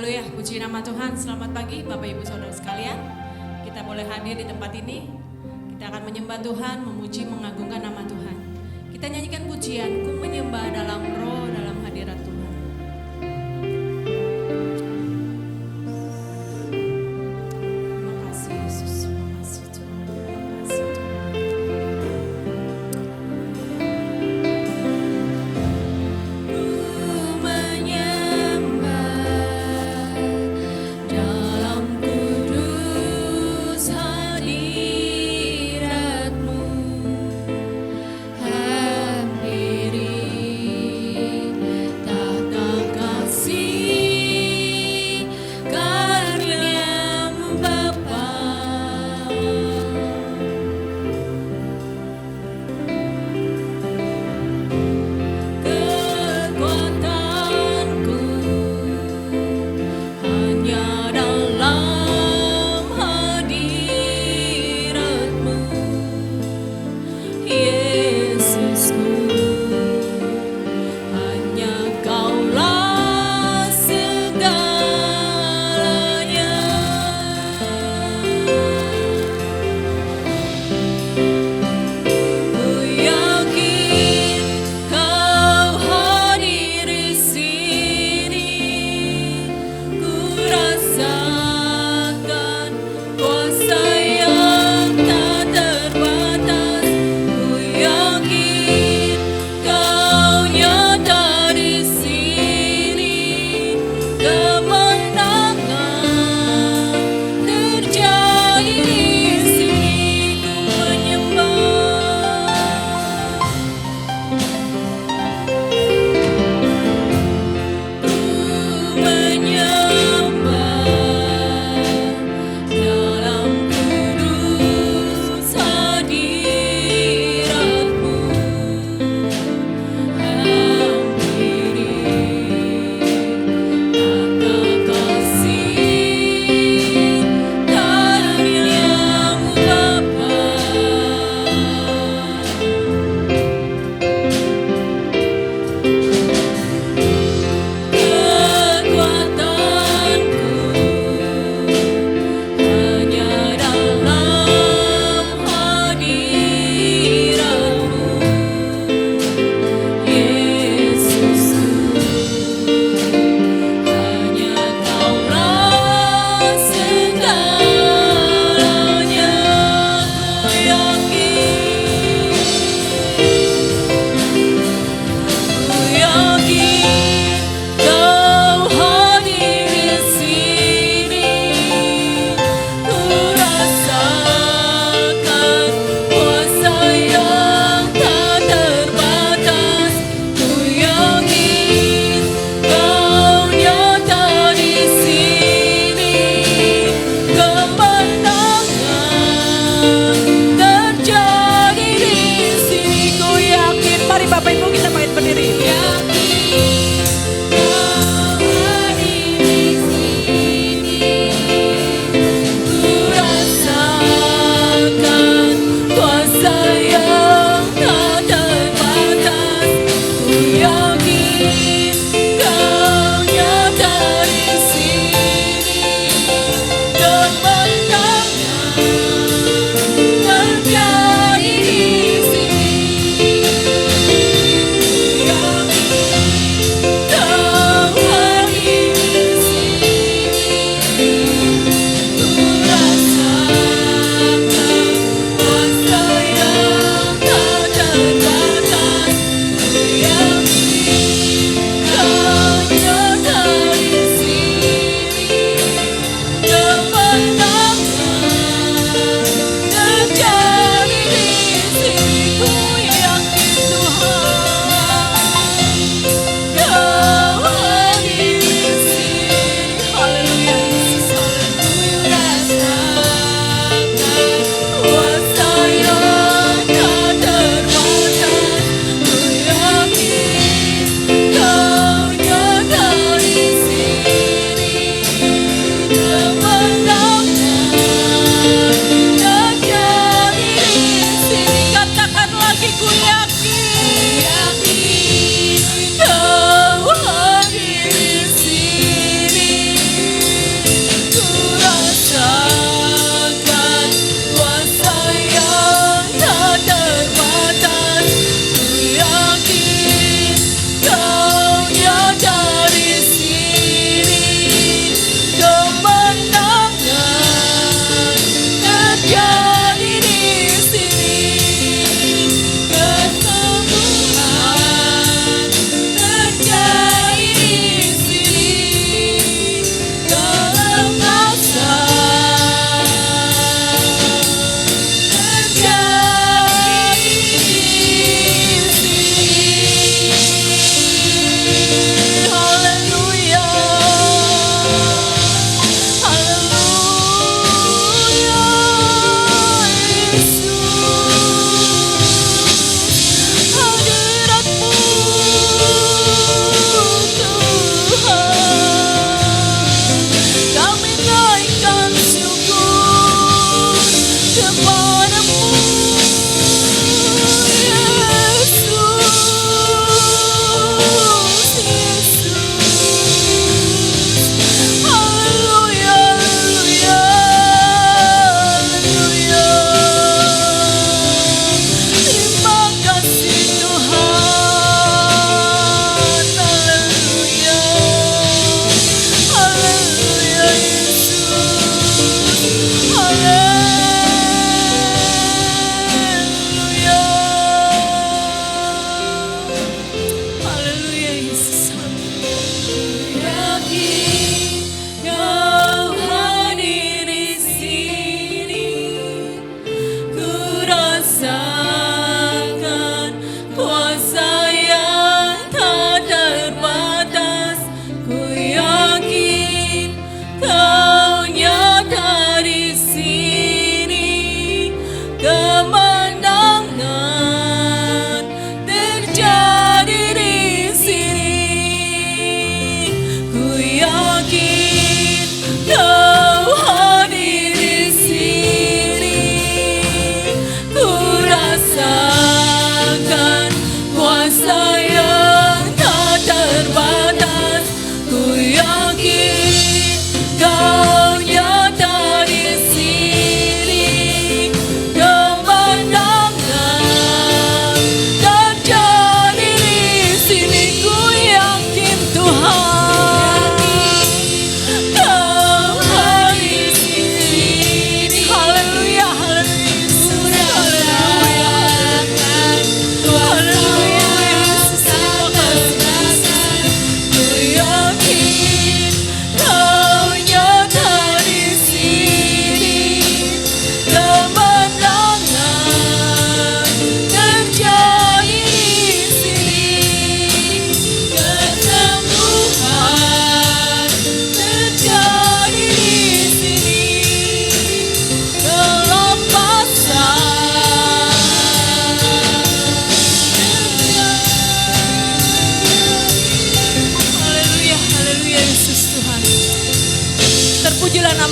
Haleluya, puji nama Tuhan. Selamat pagi Bapak Ibu Saudara sekalian. Kita boleh hadir di tempat ini. Kita akan menyembah Tuhan, memuji, mengagungkan nama Tuhan. Kita nyanyikan pujian, ku menyembah dalam roh, dalam hadirat Tuhan. Terima kasih Yesus, terima kasih Tuhan, terima kasih Tuhan.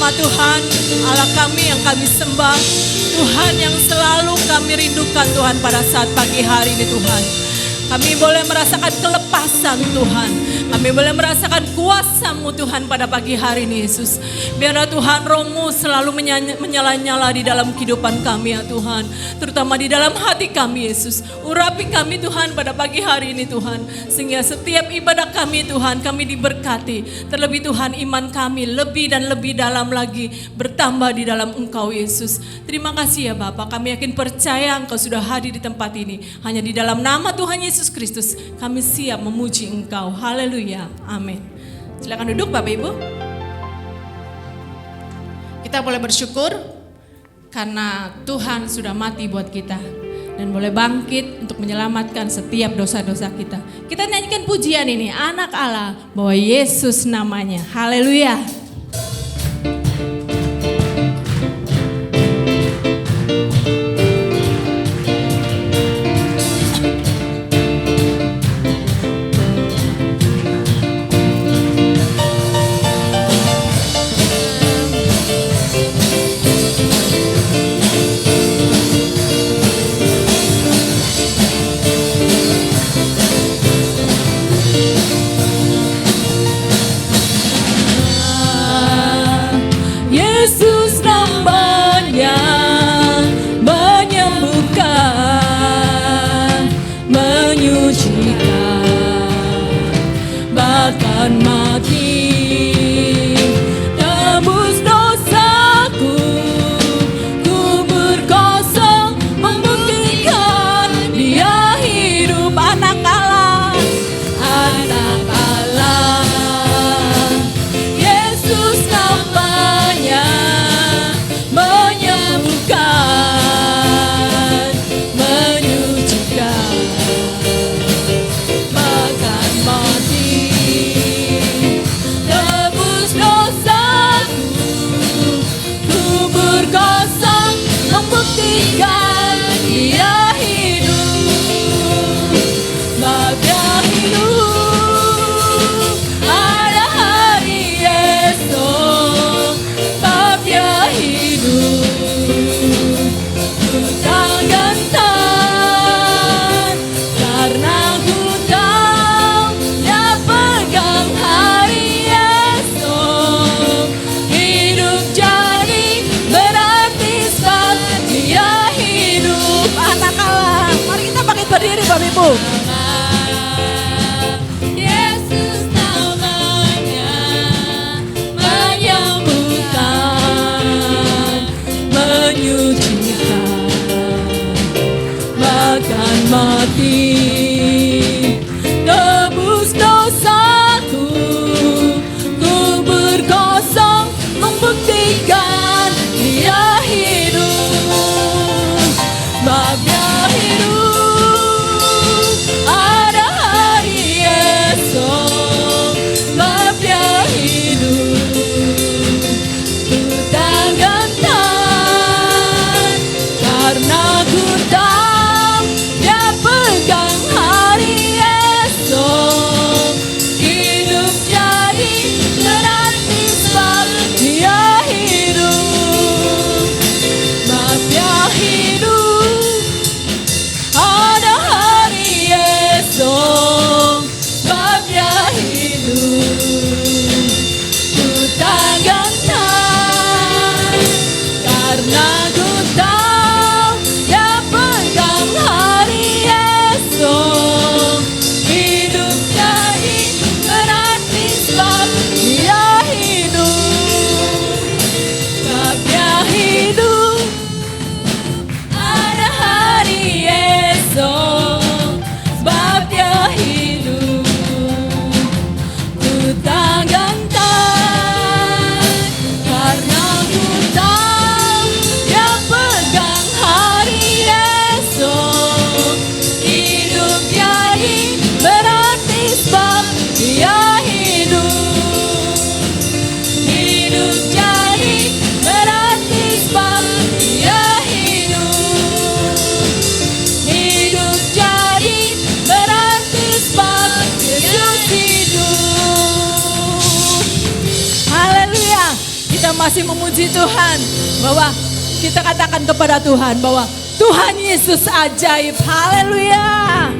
nama Tuhan, Allah kami yang kami sembah, Tuhan yang selalu kami rindukan Tuhan pada saat pagi hari ini Tuhan. Kami boleh merasakan kelepasan Tuhan. Kami boleh merasakan kuasa-Mu Tuhan pada pagi hari ini Yesus. Biarlah Tuhan Roh-Mu selalu menyala-nyala di dalam kehidupan kami ya Tuhan. Terutama di dalam hati kami Yesus. Urapi kami Tuhan pada pagi hari ini Tuhan. Sehingga setiap ibadah kami Tuhan kami diberkati. Terlebih Tuhan iman kami lebih dan lebih dalam lagi bertambah di dalam Engkau Yesus. Terima kasih ya Bapak. Kami yakin percaya Engkau sudah hadir di tempat ini. Hanya di dalam nama Tuhan Yesus Kristus kami siap memuji Engkau. Haleluya. Amin. Silakan duduk Bapak Ibu. Kita boleh bersyukur karena Tuhan sudah mati buat kita dan boleh bangkit untuk menyelamatkan setiap dosa-dosa kita. Kita nyanyikan pujian ini, anak Allah, bahwa Yesus namanya. Haleluya. Yesus namanya menyembuhkan, menyucikan, bahkan mati, tebus dosaku, kubur kosong membuktikan Dia hidup, bab Dia hidup. masih memuji Tuhan, bahwa kita katakan kepada Tuhan bahwa Tuhan Yesus ajaib. Haleluya.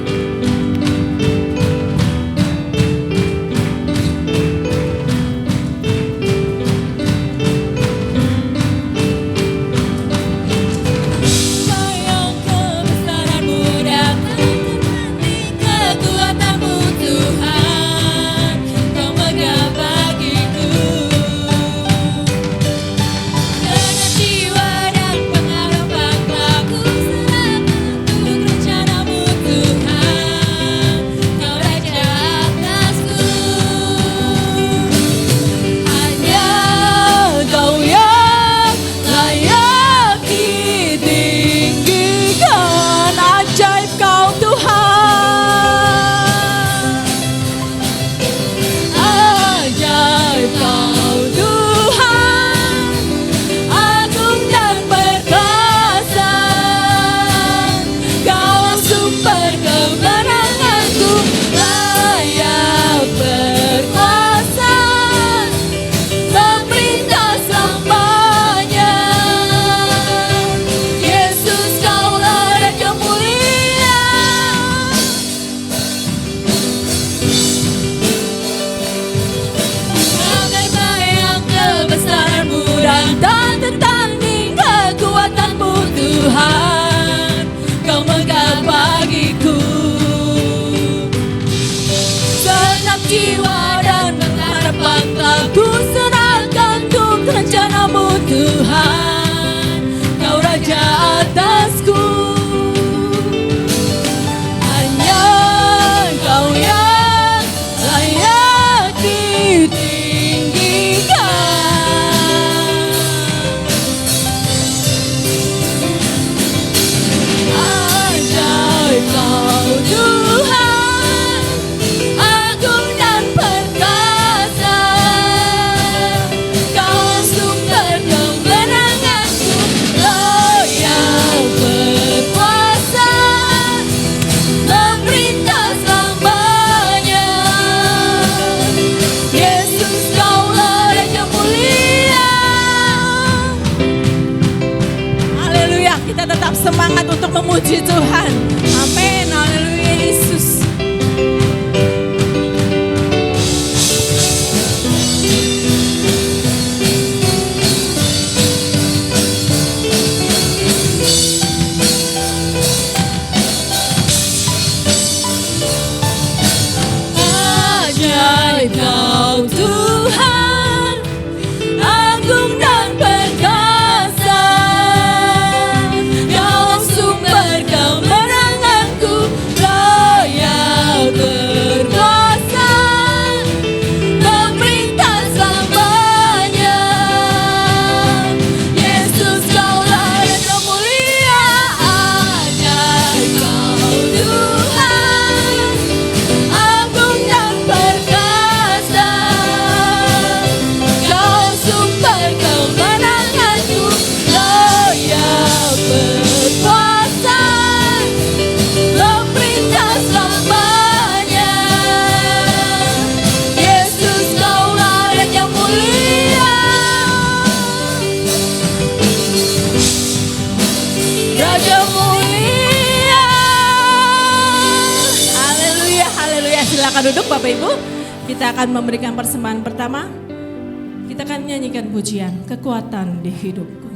Semangat untuk memuji Tuhan. Amin. Haleluya Yesus. Ajaib Kau Tuhan, agung dan perkasa. Duduk Bapak Ibu, kita akan memberikan persembahan pertama. Kita akan nyanyikan pujian Kekuatan di Hidupku.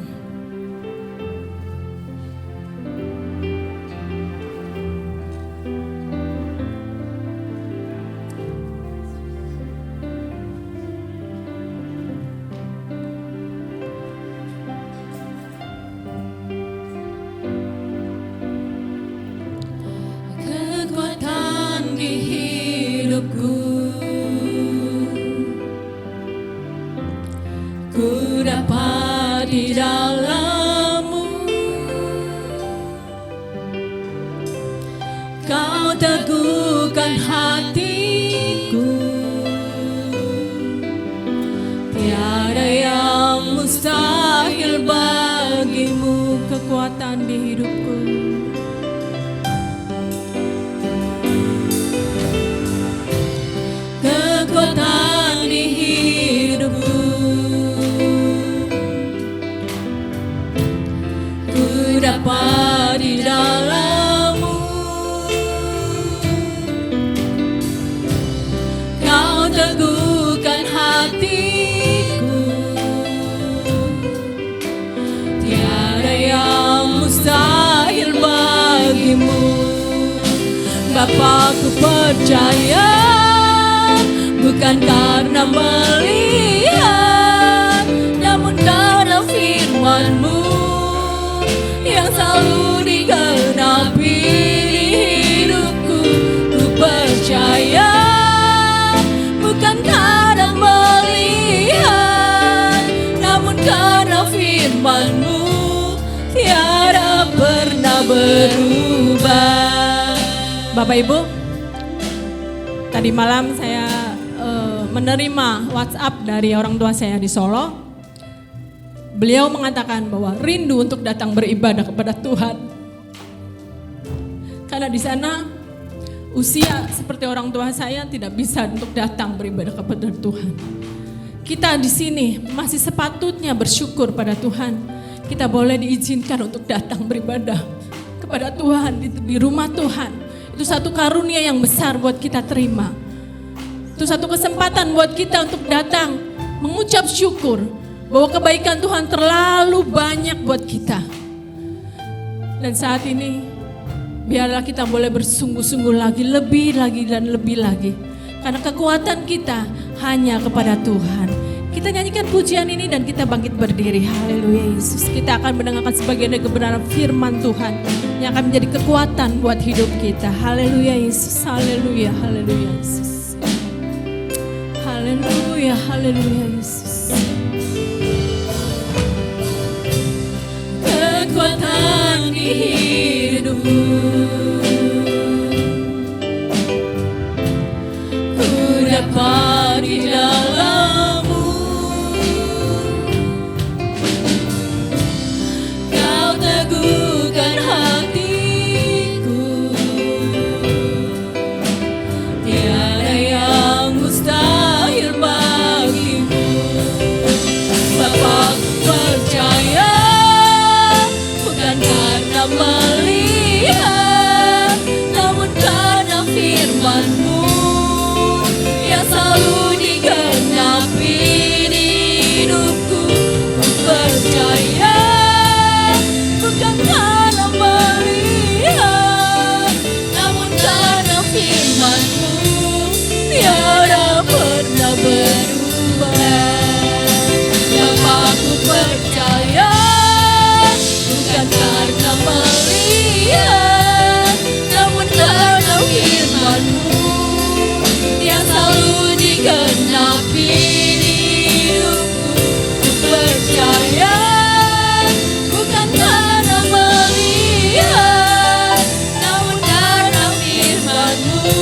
Kekuatan di hidupku, ku dapat di dalam-Mu. Kau teguhkan hatiku, tiada yang mustahil bagi-Mu. Kekuatan di hidupku, kekuatan di hidupku, Bapa, ku percaya, bukan karena melihat, namun karena firman-Mu yang selalu digenapi di hidupku. Ku percaya, bukan karena melihat, namun karena firman-Mu tiada pernah berubah. Bapak Ibu, tadi malam saya menerima WhatsApp dari orang tua saya di Solo. Beliau mengatakan bahwa rindu untuk datang beribadah kepada Tuhan. Karena di sana usia seperti orang tua saya tidak bisa untuk datang beribadah kepada Tuhan. Kita di sini masih sepatutnya bersyukur pada Tuhan. Kita boleh diizinkan untuk datang beribadah kepada Tuhan di rumah Tuhan. Itu satu karunia yang besar buat kita terima. Itu satu kesempatan buat kita untuk datang mengucap syukur bahwa kebaikan Tuhan terlalu banyak buat kita. Dan saat ini biarlah kita boleh bersungguh-sungguh lagi, lebih lagi dan lebih lagi. Karena kekuatan kita hanya kepada Tuhan. Kita nyanyikan pujian ini dan kita bangkit berdiri. Haleluya Yesus. Kita akan mendengarkan sebagian dari kebenaran firman Tuhan yang akan menjadi kekuatan buat hidup kita. Haleluya Yesus. Haleluya. Haleluya Yesus. Haleluya, haleluya Yesus. Kekuatan di hidupku, ku dapat di dalam-Mu. Kau teguhkan hatiku, tiada yang mustahil bagimu. Bapa, ku percaya, bukan karena melihat, namun karena firman-Mu yang selalu digenapi di hidupku. Ku percaya, bukan karena melihat, namun karena firman-Mu tiada pernah berubah. Bapa, ku percaya, bukan karena melihat, namun karena firman-Mu yang selalu digenapi di hidupku. Ku percaya, bukan karena melihat, namun karena firman-Mu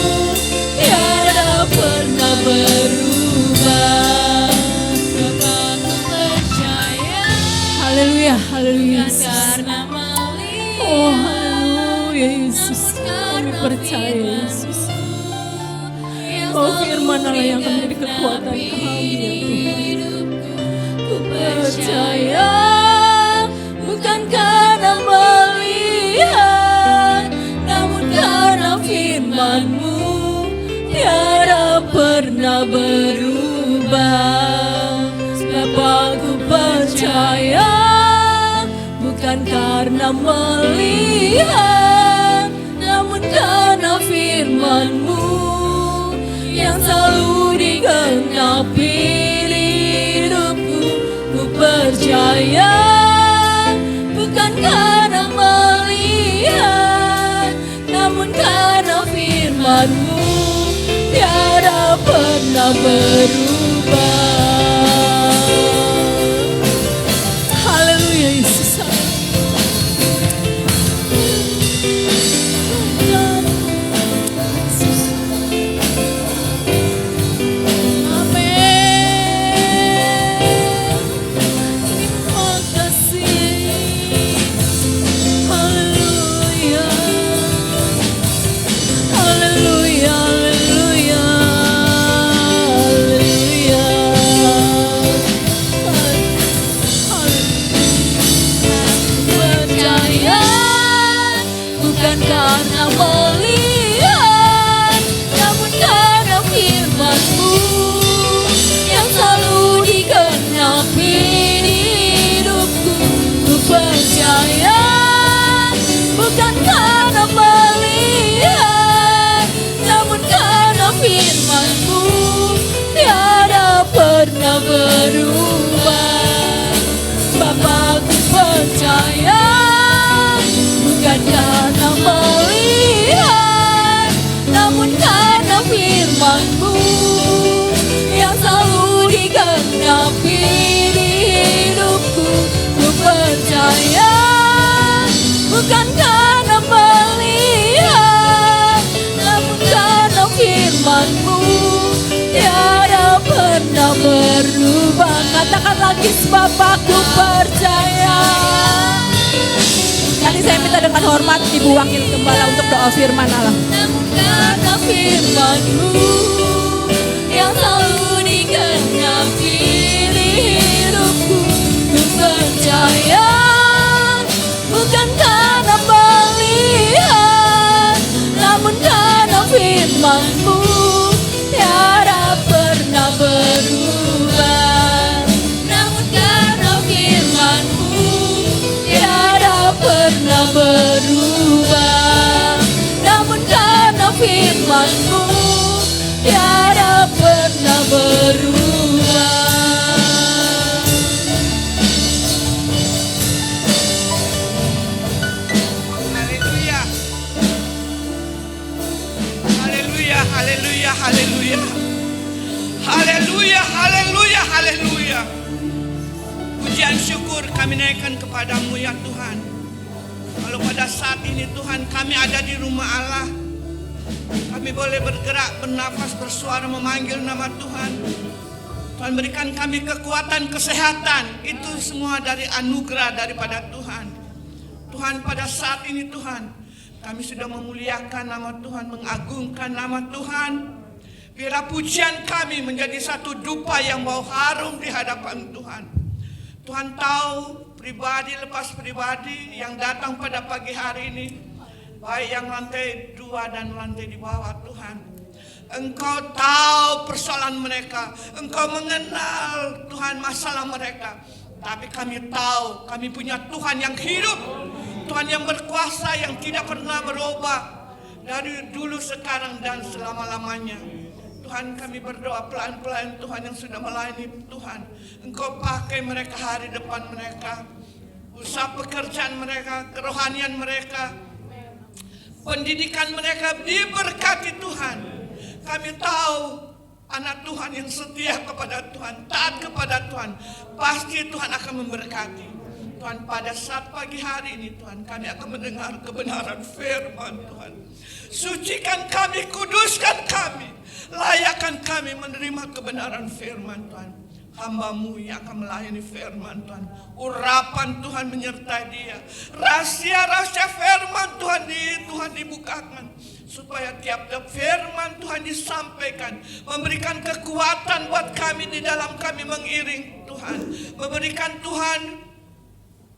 tiada pernah berubah. Bapa, ku percaya, haleluya, haleluya Yesus. Oh haleluya Yesus. Kami percaya Yesus, oh firman Allah yang akan menjadi kekuatan kami ya Tuhan. Ku percaya, bukan karena melihat, namun karena firman-Mu tiada pernah berubah. Bapa, ku percaya, bukan karena melihat, namun karena firman-Mu yang selalu digenapi di hidupku. Ku percaya, bukan karena melihat, namun karena firman-Mu tiada pernah berubah. Haleluya Yesus. Karena melihat, namun karena firman-Mu yang selalu digenapi di hidupku. Ku percaya, bukan karena melihat, pernah berubah. Bapakku percaya, bukan karena melihat, namun karena firman-Mu yang selalu digenapi di hidupku. Ku percaya, bukan karena melihat, namun karena firman-Mu tiada pernah berubah. Katakan lagi, sebab aku percaya. Kali saya minta dengan hormat Ibu Wakil Gembala untuk doa firman Allah. Namun karena firman-Mu yang selalu digenapi di hidupku. Ku percaya, bukan karena melihat, namun karena firman-Mu tiada pernah berubah. Namun karena firman-Mu tiada pernah berubah. Namun karena firman-Mu tiada pernah berubah. Haleluya, haleluya, haleluya, haleluya, haleluya. Pujian syukur kami naikkan kepadamu ya Tuhan. Kalau pada saat ini Tuhan kami ada di rumah Allah, kami boleh bergerak, bernafas, bersuara memanggil nama Tuhan. Tuhan berikan kami kekuatan, kesehatan. Itu semua dari anugerah daripada Tuhan. Tuhan pada saat ini Tuhan, kami sudah memuliakan nama Tuhan, mengagungkan nama Tuhan. Biarlah pujian kami menjadi satu dupa yang bau harum di hadapan Tuhan. Tuhan tahu pribadi lepas pribadi yang datang pada pagi hari ini, baik yang lantai 2 dan lantai di bawah Tuhan. Engkau tahu persoalan mereka, Engkau mengenal Tuhan masalah mereka. Tapi kami tahu kami punya Tuhan yang hidup, Tuhan yang berkuasa, yang tidak pernah berubah dari dulu, sekarang, dan selama-lamanya. Tuhan, kami berdoa pelan-pelan Tuhan yang sudah melayani Tuhan. Engkau pakai mereka hari depan mereka, usaha pekerjaan mereka, kerohanian mereka, pendidikan mereka diberkati Tuhan. Kami tahu anak Tuhan yang setia kepada Tuhan, taat kepada Tuhan, pasti Tuhan akan memberkati. Tuhan, pada saat pagi hari ini Tuhan, kami akan mendengar kebenaran firman Tuhan. Sucikan kami, kuduskan kami, layakkan kami menerima kebenaran firman Tuhan. Hamba-Mu yang akan melayani firman Tuhan, urapan Tuhan menyertai dia, rahasia-rahasia firman Tuhan dibukakan, supaya tiap-tiap firman Tuhan disampaikan, memberikan kekuatan buat kami di dalam kami mengiring Tuhan, memberikan Tuhan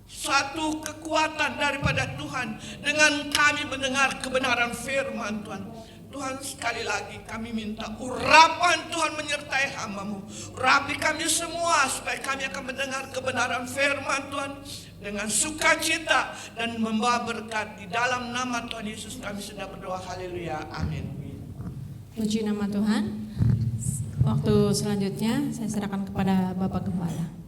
satu kekuatan daripada Tuhan dengan kami mendengar kebenaran firman Tuhan. Tuhan, sekali lagi kami minta urapan Tuhan menyertai hamba-Mu. Urapi kami semua supaya kami akan mendengar kebenaran firman Tuhan dengan sukacita dan membawa berkat. Di dalam nama Tuhan Yesus kami sudah berdoa. Haleluya. Amin. Puji nama Tuhan. Waktu selanjutnya saya serahkan kepada Bapak Gembala.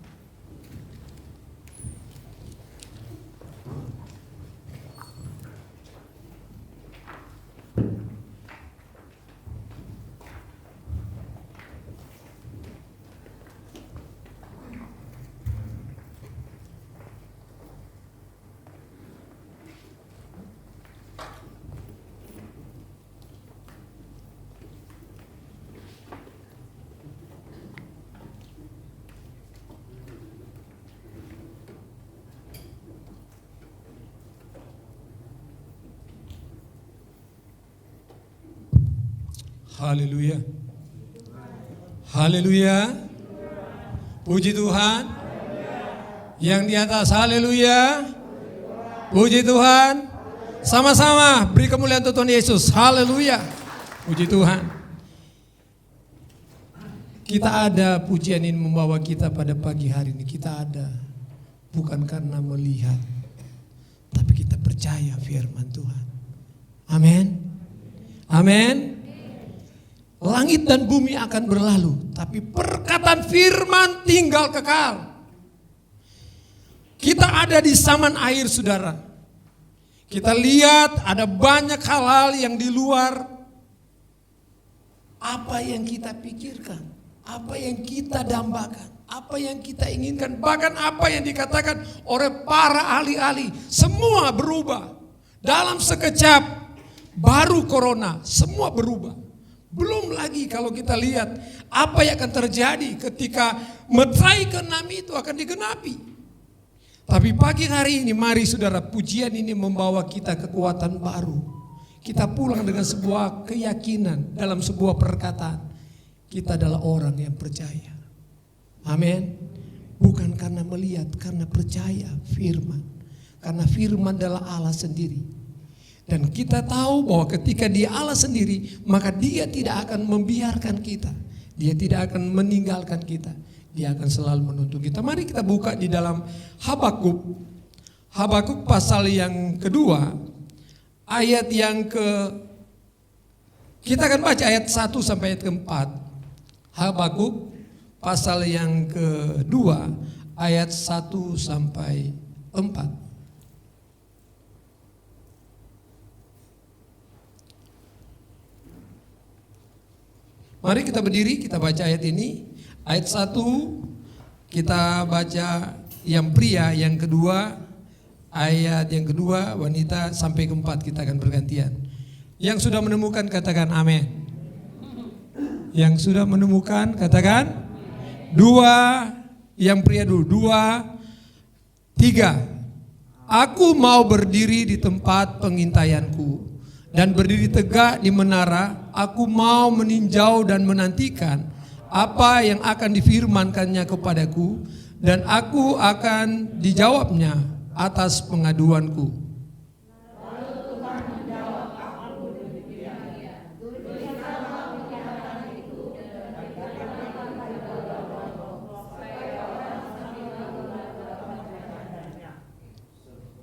Haleluya. Haleluya. Puji Tuhan. Yang di atas, haleluya. Puji Tuhan. Sama-sama beri kemuliaan untuk Tuhan Yesus. Haleluya. Puji Tuhan. Kita ada, pujian ini membawa kita pada pagi hari ini. Kita ada bukan karena melihat, tapi kita percaya firman Tuhan. Amin. Amin. Langit dan bumi akan berlalu, tapi perkataan firman tinggal kekal. Kita ada di zaman akhir, saudara. Kita lihat ada banyak hal-hal yang di luar apa yang kita pikirkan, apa yang kita dambakan, apa yang kita inginkan, bahkan apa yang dikatakan oleh para ahli-ahli, semua berubah. Dalam sekejap, baru corona, semua berubah. Belum lagi kalau kita lihat apa yang akan terjadi ketika meterai ke-6 itu akan digenapi. Tapi pagi hari ini mari saudara, pujian ini membawa kita kekuatan baru. Kita pulang dengan sebuah keyakinan dalam sebuah perkataan. Kita adalah orang yang percaya. Amin. Bukan karena melihat, karena percaya firman. Karena firman adalah Allah sendiri. Dan kita tahu bahwa ketika dia Allah sendiri, maka dia tidak akan membiarkan kita. Dia tidak akan meninggalkan kita. Dia akan selalu menuntun kita. Mari kita buka di dalam Habakuk. Habakuk pasal yang kedua, ayat yang kita akan baca ayat 1 sampai ayat ke-4. Habakuk pasal yang kedua, ayat 1 sampai 4. Mari kita berdiri, kita baca ayat ini. Ayat 1 kita baca yang pria, yang kedua ayat yang kedua wanita, sampai ke-4 kita akan bergantian. Yang sudah menemukan katakan amin. Yang sudah menemukan katakan 2, yang pria dulu, 2, 3. Aku mau berdiri di tempat pengintaianku dan berdiri tegak di menara. Aku mau meninjau dan menantikan apa yang akan difirmankannya kepadaku, dan aku akan dijawabnya atas pengaduanku.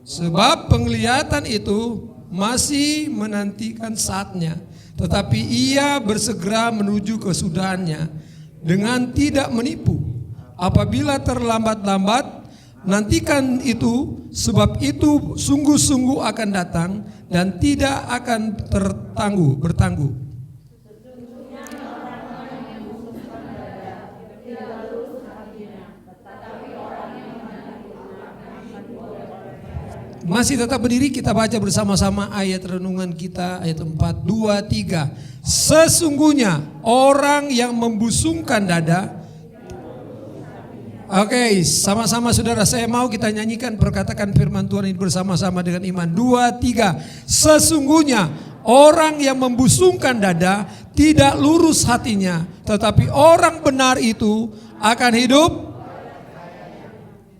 Sebab penglihatan itu masih menantikan saatnya, tetapi ia bersegera menuju kesudahannya dengan tidak menipu. Apabila terlambat-lambat, nantikan itu, sebab itu sungguh-sungguh akan datang dan tidak akan bertangguh. Masih tetap berdiri, kita baca bersama-sama ayat renungan kita, ayat 4, 2, 3. Sesungguhnya orang yang membusungkan dada. Oke, sama-sama saudara, saya mau kita nyanyikan perkataan firman Tuhan ini bersama-sama dengan iman. 2, 3. Sesungguhnya orang yang membusungkan dada tidak lurus hatinya, tetapi orang benar itu akan hidup.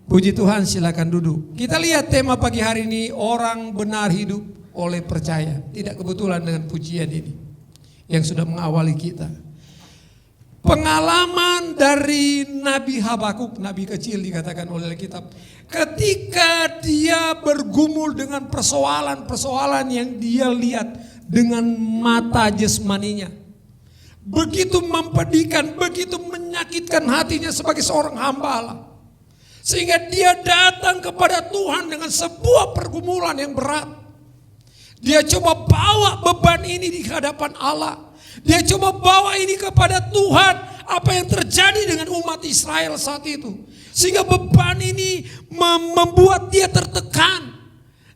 Puji Tuhan, silakan duduk. Kita lihat tema pagi hari ini, orang benar hidup oleh percaya. Tidak kebetulan dengan pujian ini yang sudah mengawali kita. Pengalaman dari Nabi Habakuk, nabi kecil dikatakan oleh kitab. Ketika dia bergumul dengan persoalan-persoalan yang dia lihat dengan mata jasmaninya. Begitu mempedihkan, begitu menyakitkan hatinya sebagai seorang hamba Allah. Sehingga dia datang kepada Tuhan dengan sebuah pergumulan yang berat. Dia coba bawa beban ini di hadapan Allah. Dia coba bawa ini kepada Tuhan, apa yang terjadi dengan umat Israel saat itu. Sehingga beban ini membuat dia tertekan.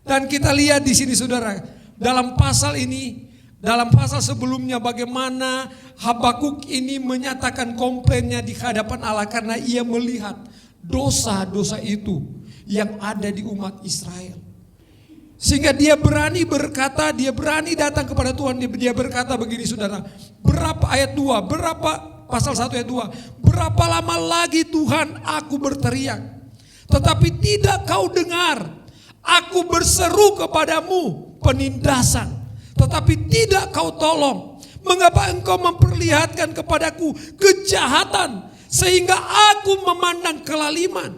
Dan kita lihat di sini saudara, dalam pasal ini, dalam pasal sebelumnya bagaimana Habakuk ini menyatakan komplainnya di hadapan Allah karena ia melihat dosa-dosa itu yang ada di umat Israel. Sehingga dia berani berkata, dia berani datang kepada Tuhan. Dia berkata begini saudara, berapa ayat 2, berapa pasal 1 ayat 2, berapa lama lagi Tuhan aku berteriak, tetapi tidak kau dengar. Aku berseru kepadamu penindasan, tetapi tidak kau tolong. Mengapa engkau memperlihatkan kepadaku kejahatan sehingga aku memandang kelaliman?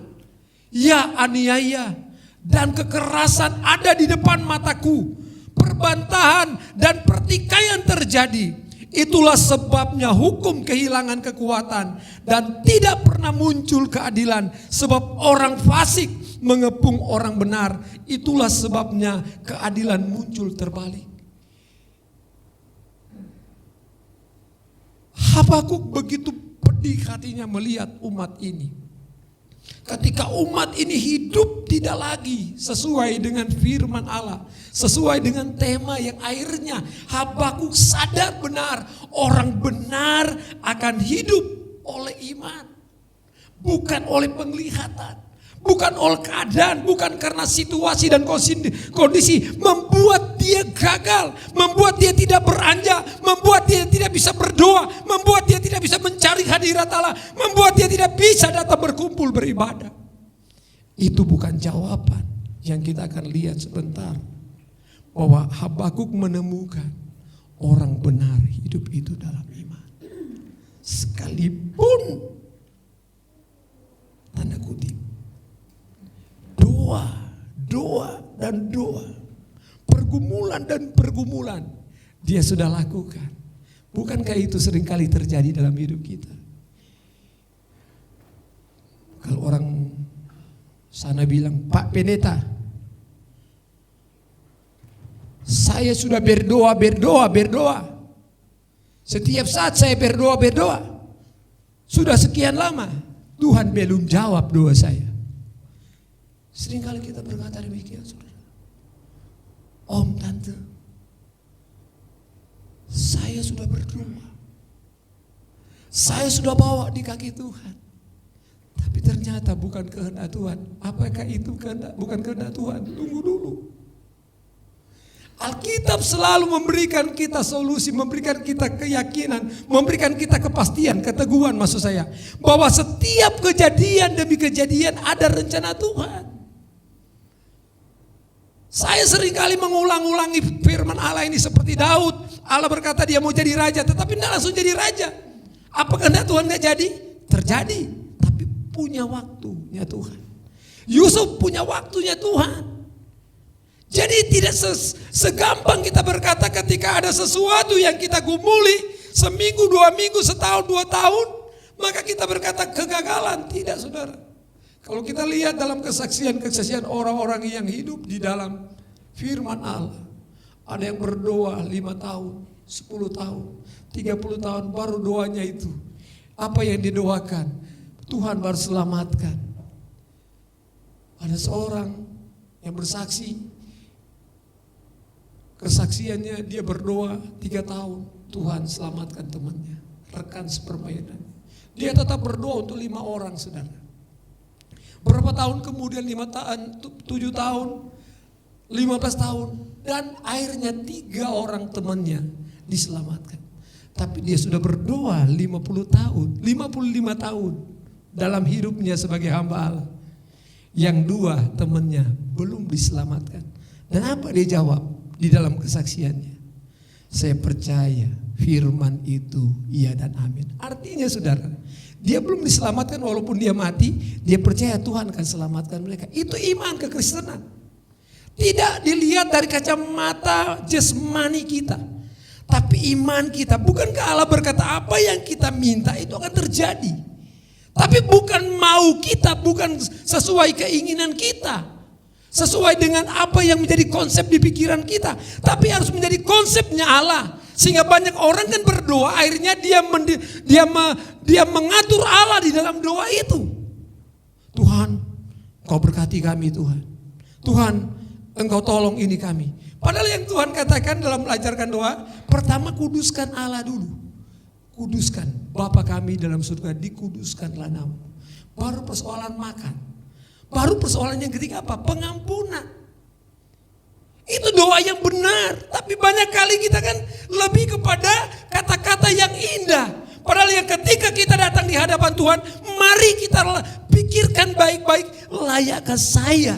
Ya, aniaya dan kekerasan ada di depan mataku. Perbantahan dan pertikaian terjadi. Itulah sebabnya hukum kehilangan kekuatan dan tidak pernah muncul keadilan, sebab orang fasik mengepung orang benar. Itulah sebabnya keadilan muncul terbalik. Habakuk begitu pedih hatinya melihat umat ini. Ketika umat ini hidup tidak lagi sesuai dengan firman Allah, sesuai dengan tema yang akhirnya Habakuk sadar benar, orang benar akan hidup oleh iman, bukan oleh penglihatan, bukan oleh keadaan, bukan karena situasi dan kondisi membuat dia gagal, membuat dia tidak beranjak, membuat dia tidak bisa berdoa, membuat dia tidak bisa mencari hadirat Allah, membuat dia tidak bisa datang berkumpul beribadah. Itu bukan jawaban yang kita akan lihat sebentar. Bahwa Habakuk menemukan orang benar hidup itu dalam iman. Sekalipun tanda kutip doa dan doa, pergumulan dan pergumulan dia sudah lakukan. Bukankah itu seringkali terjadi dalam hidup kita? Kalau orang sana bilang, Pak Pendeta, saya sudah berdoa. Setiap saat saya berdoa. Sudah sekian lama, Tuhan belum jawab doa saya. Seringkali kita berkata demikian, saudara. Om, tante, saya sudah berdoa. Saya sudah bawa di kaki Tuhan. Tapi ternyata bukan kehendak Tuhan. Apakah itu bukan kehendak Tuhan? Tunggu dulu. Alkitab selalu memberikan kita solusi, memberikan kita keyakinan, memberikan kita kepastian, keteguhan maksud saya. Bahwa setiap kejadian demi kejadian ada rencana Tuhan. Saya seringkali mengulang-ulangi firman Allah ini seperti Daud. Allah berkata dia mau jadi raja, tetapi tidak langsung jadi raja. Apakah kehendak Tuhan tidak jadi? Terjadi, tapi punya waktunya Tuhan. Yusuf punya waktunya Tuhan. Jadi tidak segampang kita berkata ketika ada sesuatu yang kita gumuli seminggu, 2 minggu, setahun, 2 tahun, maka kita berkata kegagalan. Tidak, saudara. Kalau kita lihat dalam kesaksian orang-orang yang hidup di dalam firman Allah, ada yang berdoa 5 tahun, 10 tahun, 30 tahun baru doanya itu. Apa yang didoakan? Tuhan baru selamatkan. Ada seorang yang bersaksi, kesaksiannya dia berdoa 3 tahun, Tuhan selamatkan temannya, rekan sepermainan. Dia tetap berdoa untuk 5 orang, saudara. Berapa tahun kemudian, 5 tahun, 7 tahun, 15 tahun, dan akhirnya 3 orang temannya diselamatkan. Tapi dia sudah berdoa 50 tahun, 55 tahun dalam hidupnya sebagai hamba Allah. Yang 2 temannya belum diselamatkan. Dan apa dia jawab di dalam kesaksiannya? Saya percaya firman itu iya dan amin. Artinya saudara, dia belum diselamatkan walaupun dia mati, dia percaya Tuhan akan selamatkan mereka. Itu iman kekristenan. Tidak dilihat dari kacamata jasmani kita, tapi iman kita. Bukankah Allah berkata apa yang kita minta itu akan terjadi? Tapi bukan mau kita, bukan sesuai keinginan kita, sesuai dengan apa yang menjadi konsep di pikiran kita, tapi harus menjadi konsepnya Allah. Sehingga banyak orang kan berdoa, akhirnya dia mengatur Allah di dalam doa itu. Tuhan, Engkau berkati kami Tuhan. Tuhan, Engkau tolong ini kami. Padahal yang Tuhan katakan dalam mengajarkan doa, pertama kuduskan Allah dulu. Kuduskan, Bapa kami dalam surga, dikuduskanlah nama. Baru persoalan makan. Baru persoalan yang ketiga apa? Pengampunan. Itu doa yang benar. Tapi banyak kali kita kan lebih kepada kata-kata yang indah. Padahal yang ketika kita datang di hadapan Tuhan, mari kita pikirkan baik-baik, layakkah saya?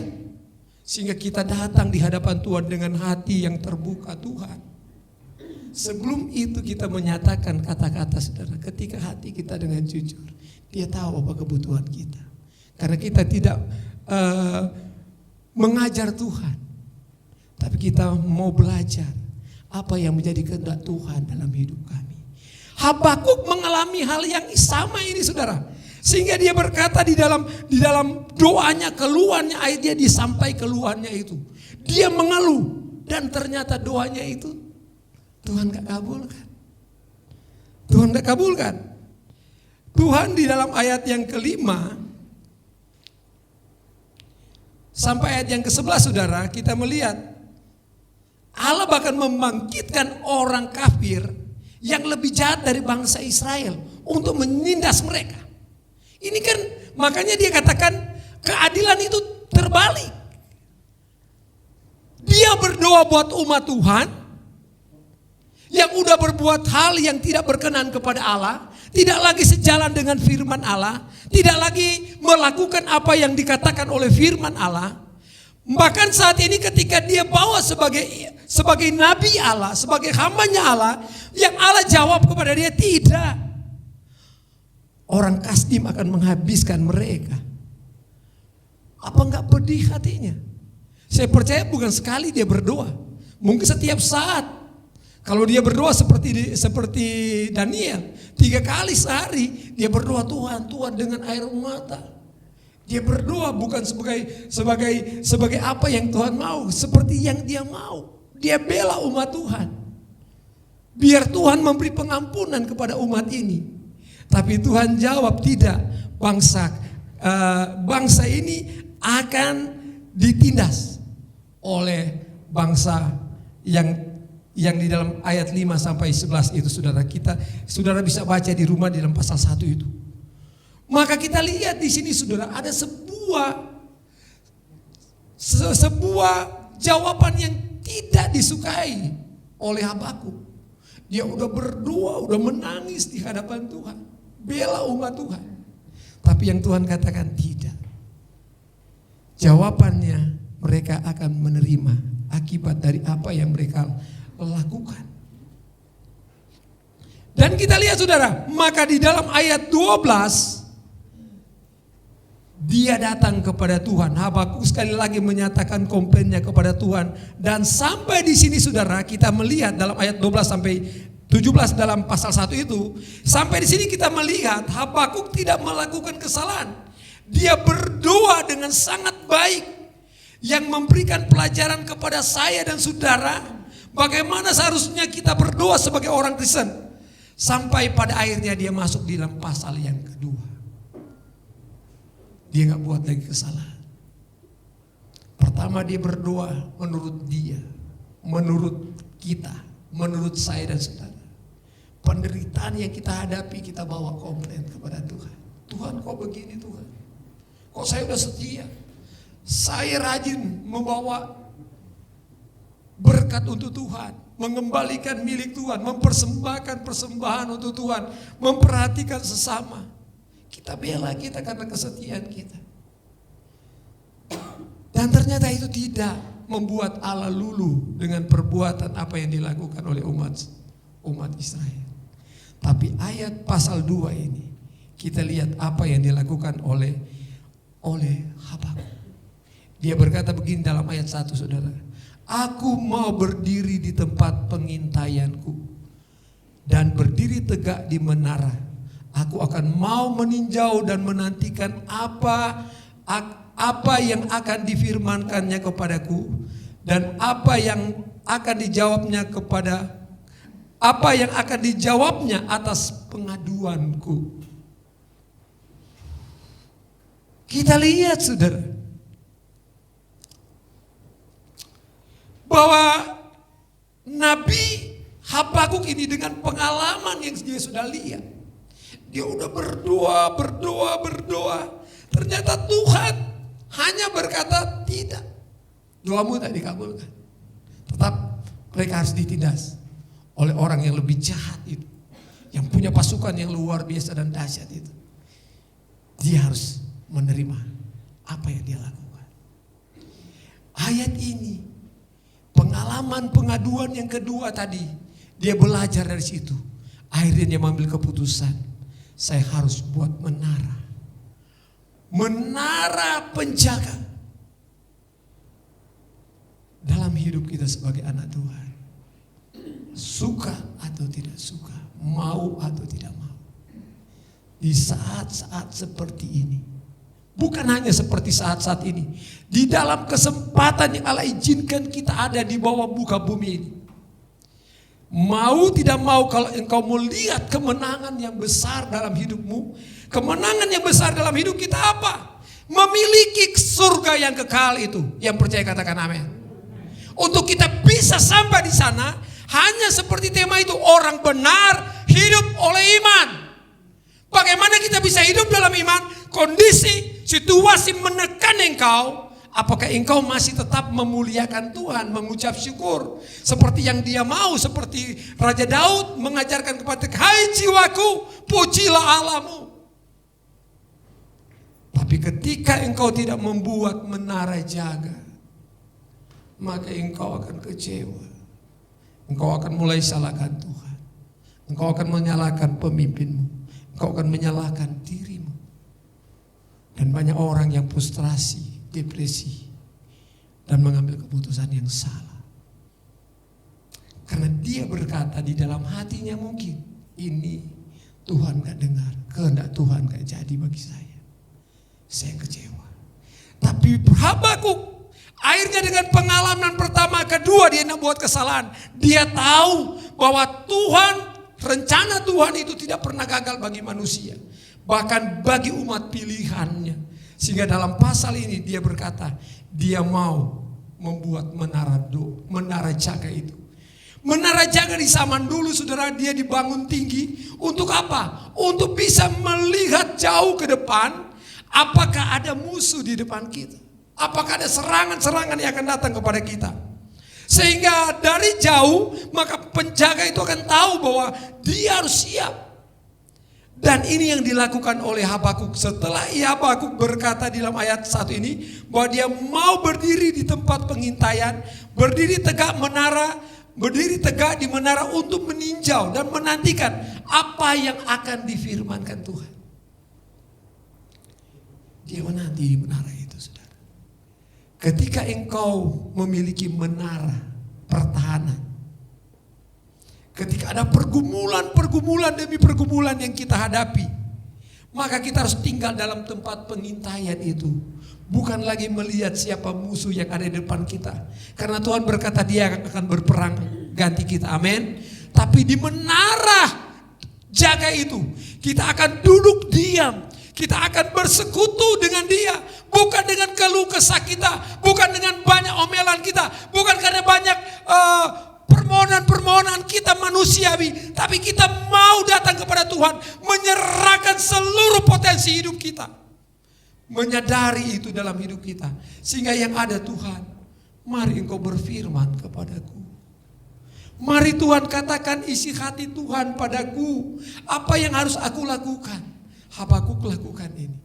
Sehingga kita datang di hadapan Tuhan dengan hati yang terbuka Tuhan. Sebelum itu kita menyatakan kata-kata saudara, ketika hati kita dengan jujur, dia tahu apa kebutuhan kita. Karena kita tidak mengajar Tuhan, tapi kita mau belajar apa yang menjadi kehendak Tuhan dalam hidup kami. Habakuk mengalami hal yang sama ini saudara. Sehingga dia berkata di dalam doanya, keluhannya, dia disampai keluhannya itu. Dia mengeluh dan ternyata doanya itu Tuhan gak kabulkan. Tuhan gak kabulkan. Tuhan di dalam ayat yang kelima sampai ayat yang ke-11 saudara, kita melihat Allah bahkan membangkitkan orang kafir yang lebih jahat dari bangsa Israel untuk menindas mereka. Ini kan makanya dia katakan keadilan itu terbalik. Dia berdoa buat umat Tuhan yang udah berbuat hal yang tidak berkenan kepada Allah, tidak lagi sejalan dengan firman Allah, tidak lagi melakukan apa yang dikatakan oleh firman Allah. Bahkan saat ini ketika dia bawa sebagai nabi Allah, sebagai hambanya Allah, yang Allah jawab kepada dia, tidak. Orang Kasdim akan menghabiskan mereka. Apa enggak pedih hatinya? Saya percaya bukan sekali dia berdoa. Mungkin setiap saat. Kalau dia berdoa seperti Daniel, 3 kali sehari dia berdoa, Tuhan dengan air mata. Dia berdoa bukan sebagai apa yang Tuhan mau, seperti yang dia mau. Dia bela umat Tuhan. Biar Tuhan memberi pengampunan kepada umat ini. Tapi Tuhan jawab tidak, bangsa ini akan ditindas oleh bangsa yang di dalam ayat 5 sampai 11 itu saudara bisa baca di rumah di dalam pasal 1 itu. Maka kita lihat di sini saudara ada sebuah jawaban yang tidak disukai oleh Habakuk. Dia udah berdoa, udah menangis di hadapan Tuhan, bela umat Tuhan. Tapi yang Tuhan katakan tidak. Jawabannya mereka akan menerima akibat dari apa yang mereka lakukan. Dan kita lihat saudara, maka di dalam ayat 12 dia datang kepada Tuhan. Habakuk sekali lagi menyatakan komplainnya kepada Tuhan. Dan sampai di sini saudara, kita melihat dalam ayat 12 sampai 17 dalam pasal 1 itu, sampai di sini kita melihat Habakuk tidak melakukan kesalahan. Dia berdoa dengan sangat baik yang memberikan pelajaran kepada saya dan saudara bagaimana seharusnya kita berdoa sebagai orang Kristen. Sampai pada akhirnya dia masuk di dalam pasal yang kedua. Dia gak buat lagi kesalahan. Pertama dia berdoa menurut dia, menurut kita, menurut saya dan saudara. Penderitaan yang kita hadapi kita bawa komplain kepada Tuhan. Tuhan kok begini Tuhan? Kok saya udah setia? Saya rajin membawa berkat untuk Tuhan, mengembalikan milik Tuhan, mempersembahkan persembahan untuk Tuhan, memperhatikan sesama. Kita bela kita karena kesetiaan kita. Dan ternyata itu tidak membuat Allah luluh dengan perbuatan apa yang dilakukan oleh umat Israel. Tapi ayat pasal 2 ini kita lihat apa yang dilakukan oleh Habakuk. Dia berkata begini dalam ayat 1 saudara. Aku mau berdiri di tempat pengintaianku dan berdiri tegak di menara. Aku akan mau meninjau dan menantikan apa yang akan difirmankannya kepadaku dan apa yang akan dijawabnya atas pengaduanku. Kita lihat saudara bahwa Nabi Habakuk ini dengan pengalaman yang dia sudah lihat, dia udah berdoa. Ternyata Tuhan hanya berkata tidak. Doamu tak dikabulkan. Tetap mereka harus ditindas oleh orang yang lebih jahat itu. Yang punya pasukan yang luar biasa dan dahsyat itu. Dia harus menerima apa yang dia lakukan. Ayat ini, pengalaman pengaduan yang kedua tadi, dia belajar dari situ. Akhirnya dia mengambil keputusan. Saya harus buat menara penjaga dalam hidup kita sebagai anak Tuhan. Suka atau atau tidak suka, mau atau tidak mau. Di saat-saat seperti ini, bukan hanya seperti saat-saat ini, di dalam kesempatan yang Allah izinkan kita ada di bawah muka bumi ini. Mau tidak mau, kalau engkau melihat kemenangan yang besar dalam hidupmu, kemenangan yang besar dalam hidup kita apa? Memiliki surga yang kekal itu. Yang percaya katakan amin. Untuk kita bisa sampai di sana, hanya seperti tema itu, orang benar hidup oleh iman. Bagaimana kita bisa hidup dalam iman? Kondisi, situasi menekan engkau. Apakah engkau masih tetap memuliakan Tuhan, mengucap syukur seperti yang dia mau, seperti Raja Daud mengajarkan kepada, hai jiwaku, pujilah Allahmu. Tapi ketika engkau tidak membuat menara jaga, maka engkau akan kecewa. Engkau akan mulai salahkan Tuhan. Engkau akan menyalahkan pemimpinmu. Engkau akan menyalahkan dirimu. Dan banyak orang yang frustrasi, depresi, dan mengambil keputusan yang salah. Karena dia berkata di dalam hatinya mungkin, ini Tuhan gak dengar, kehendak Tuhan gak jadi bagi saya. Saya kecewa. Tapi Habakuk akhirnya dengan pengalaman pertama, kedua dia buat kesalahan. Dia tahu bahwa Tuhan, rencana Tuhan itu tidak pernah gagal bagi manusia. Bahkan bagi umat pilihannya. Sehingga dalam pasal ini dia berkata, dia mau membuat menara jaga itu. Menara jaga di zaman dulu saudara, dia dibangun tinggi. Untuk apa? Untuk bisa melihat jauh ke depan, apakah ada musuh di depan kita. Apakah ada serangan-serangan yang akan datang kepada kita. Sehingga dari jauh, maka penjaga itu akan tahu bahwa dia harus siap. Dan ini yang dilakukan oleh Habakuk. Setelah Habakuk berkata di dalam ayat 1 ini, bahwa dia mau berdiri di tempat pengintaian, berdiri tegak di menara untuk meninjau dan menantikan apa yang akan difirmankan Tuhan. Dia menanti di menara itu, saudara. Ketika engkau memiliki menara pertahanan, ketika ada pergumulan demi pergumulan yang kita hadapi, maka kita harus tinggal dalam tempat pengintaian itu. Bukan lagi melihat siapa musuh yang ada di depan kita. Karena Tuhan berkata dia akan berperang ganti kita, amin. Tapi di menara jaga itu, kita akan duduk diam. Kita akan bersekutu dengan dia. Bukan dengan keluh kesah kita, bukan dengan banyak omelan kita, bukan karena banyak permohonan kita manusiawi, tapi kita mau datang kepada Tuhan, menyerahkan seluruh potensi hidup kita, menyadari itu dalam hidup kita, sehingga yang ada Tuhan, mari engkau berfirman kepadaku, mari Tuhan katakan isi hati Tuhan padaku, apa yang harus aku lakukan. Habakuk lakukan ini,